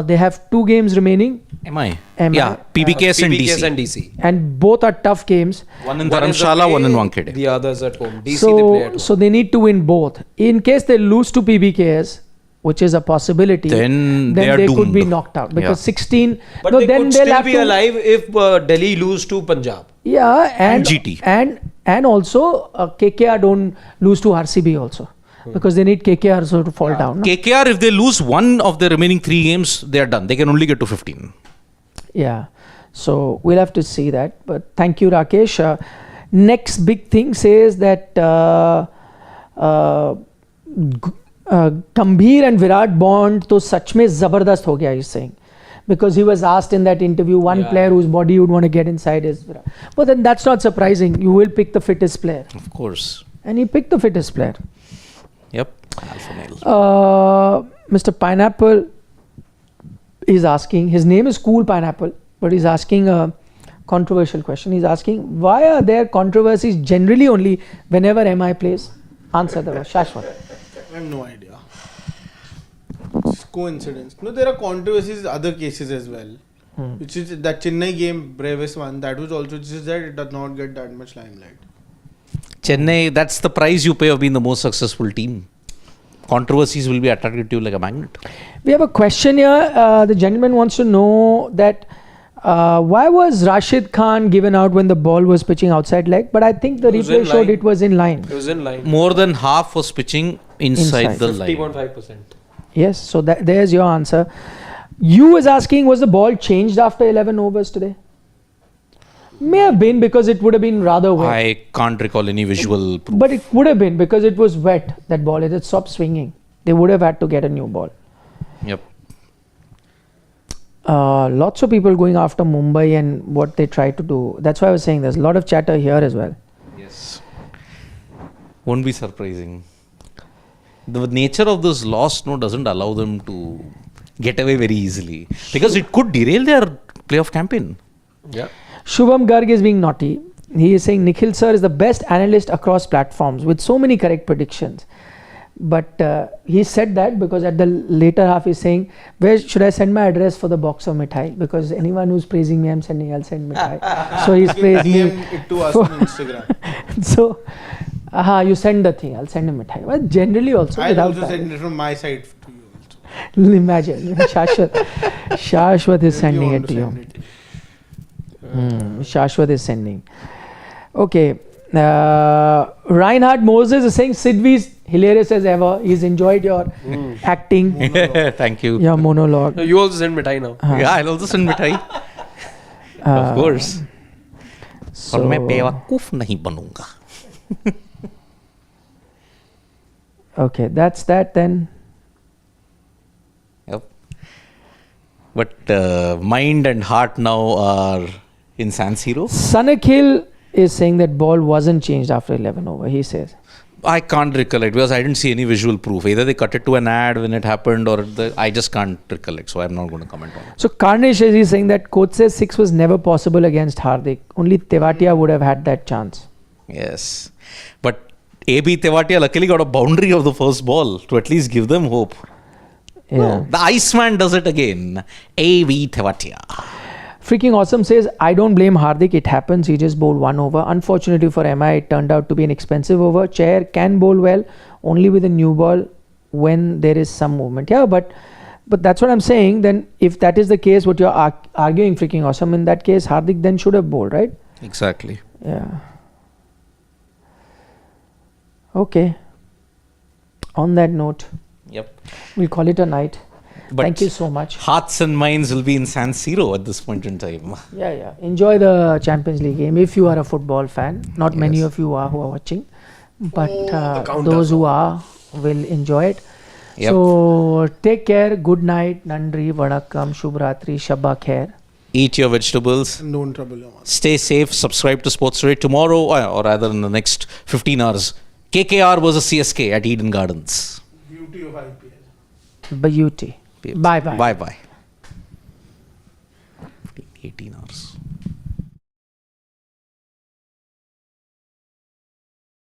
They have 2 games remaining. MI. MI. Yeah, PBKS and PBKS DC. and DC. And both are tough games. One in One is Dharamshala, away, one in Wankhede. The others at home. DC they play at home. So they need to win both. In case they lose to PBKS, which is a possibility, Then they are could be doomed. knocked out because Yeah. 16. But no, they then could they'll still have be to, alive if Delhi lose to Punjab. Yeah, and GT. and also KKR don't lose to RCB also because they need KKR also to fall down. No? KKR, if they lose one of the remaining 3 games, they are done. They can only get to 15. Yeah, so we'll have to see that. But thank you, Rakesh. Next big thing says that Gambhir and Virat bond to sach mein zabardast ho gaya, he's saying. Because he was asked in that interview, one player whose body you would want to get inside is Virat. But then that's not surprising. You will pick the fittest player. Of course. And he picked the fittest player. Yep. Alpha male. Mr. Pineapple is asking, his name is Cool Pineapple, but he's asking a controversial question. He's asking, why are there controversies generally only whenever MI plays? Answer the Shashwat. I have no idea. It's coincidence. No, there are controversies in other cases as well. Which is that Chennai game, bravest one, that was also just that it does not get that much limelight. Chennai, that's the price you pay of being the most successful team. Controversies will be attracted to you like a magnet. We have a question here. The gentleman wants to know that why was Rashid Khan given out when the ball was pitching outside leg? But I think the It was replay in showed line. it was in line. It was in line. More than half was pitching inside Inside. the line. 50.5%. Yes, so there's your answer. You was asking, was the ball changed after 11 overs today? May have been because it would have been rather wet. I can't recall any visual proof. But it would have been because it was wet, that ball. It had stopped swinging. They would have had to get a new ball. Yep. Lots of people going after Mumbai and what they try to do. That's why I was saying there's a lot of chatter here as well. Yes. Won't be surprising. The nature of this loss doesn't allow them to get away very easily. Because it could derail their playoff campaign. Yeah. Shubham Garg is being naughty. He is saying Nikhil sir is the best analyst across platforms with so many correct predictions. But he said that because at the later half he's saying, where should I send my address for the box of mithai? Because anyone who's praising me, I'll send mithai. So he's praised me. DM it to us on Instagram. So, you send the thing, I'll send him mithai. But generally also I'll without also that. send it from my side to you also. Imagine, Shashwat is If you sending want it to you. send it. Shashwat is sending. Okay. Reinhard Moses is saying Sidvi's hilarious as ever. He's enjoyed your acting, Thank you. your monologue. You also send mithai now. Yeah, I'll also send mithai. Of course. So, और मैं बेवकूफ नहीं बनूंगा. okay, that's that then. Yep. But mind and heart now are in San Siro. Sanakhil is saying that ball wasn't changed after 11 over. He says. I can't recollect because I didn't see any visual proof. Either they cut it to an ad when it happened or I just can't recollect. So I'm not going to comment on it. So Karnish is saying that Coetzee's 6 was never possible against Hardik. Only Tewatia would have had that chance. Yes. But AB Tewatia luckily got a boundary of the first ball to at least give them hope. Yeah. No, the Iceman does it again. AB Tewatia. Freaking Awesome says, I don't blame Hardik. It happens. He just bowled 1 over. Unfortunately for MI, it turned out to be an expensive over. Chair can bowl well only with a new ball when there is some movement. Yeah, but that's what I'm saying. Then if that is the case, what you're arguing, Freaking Awesome, in that case, Hardik then should have bowled, right? Exactly. Yeah. Okay. On that note, Yep. we'll call it a night. But Thank you so much. Hearts and minds will be in San Siro at this point in time. Yeah. Enjoy the Champions League game if you are a football fan. Not many of you are who are watching, but those who are will enjoy it. Yep. So take care. Good night. Nandri, Vanakkam, Shubhratri, Shabba Khair. Eat your vegetables. Don't trouble your man. Stay safe. Subscribe to Sports Today tomorrow, or rather in the next 15 hours. KKR versus CSK at Eden Gardens. Beauty of IPL. Beauty. Bye bye. Bye bye. 18 hours.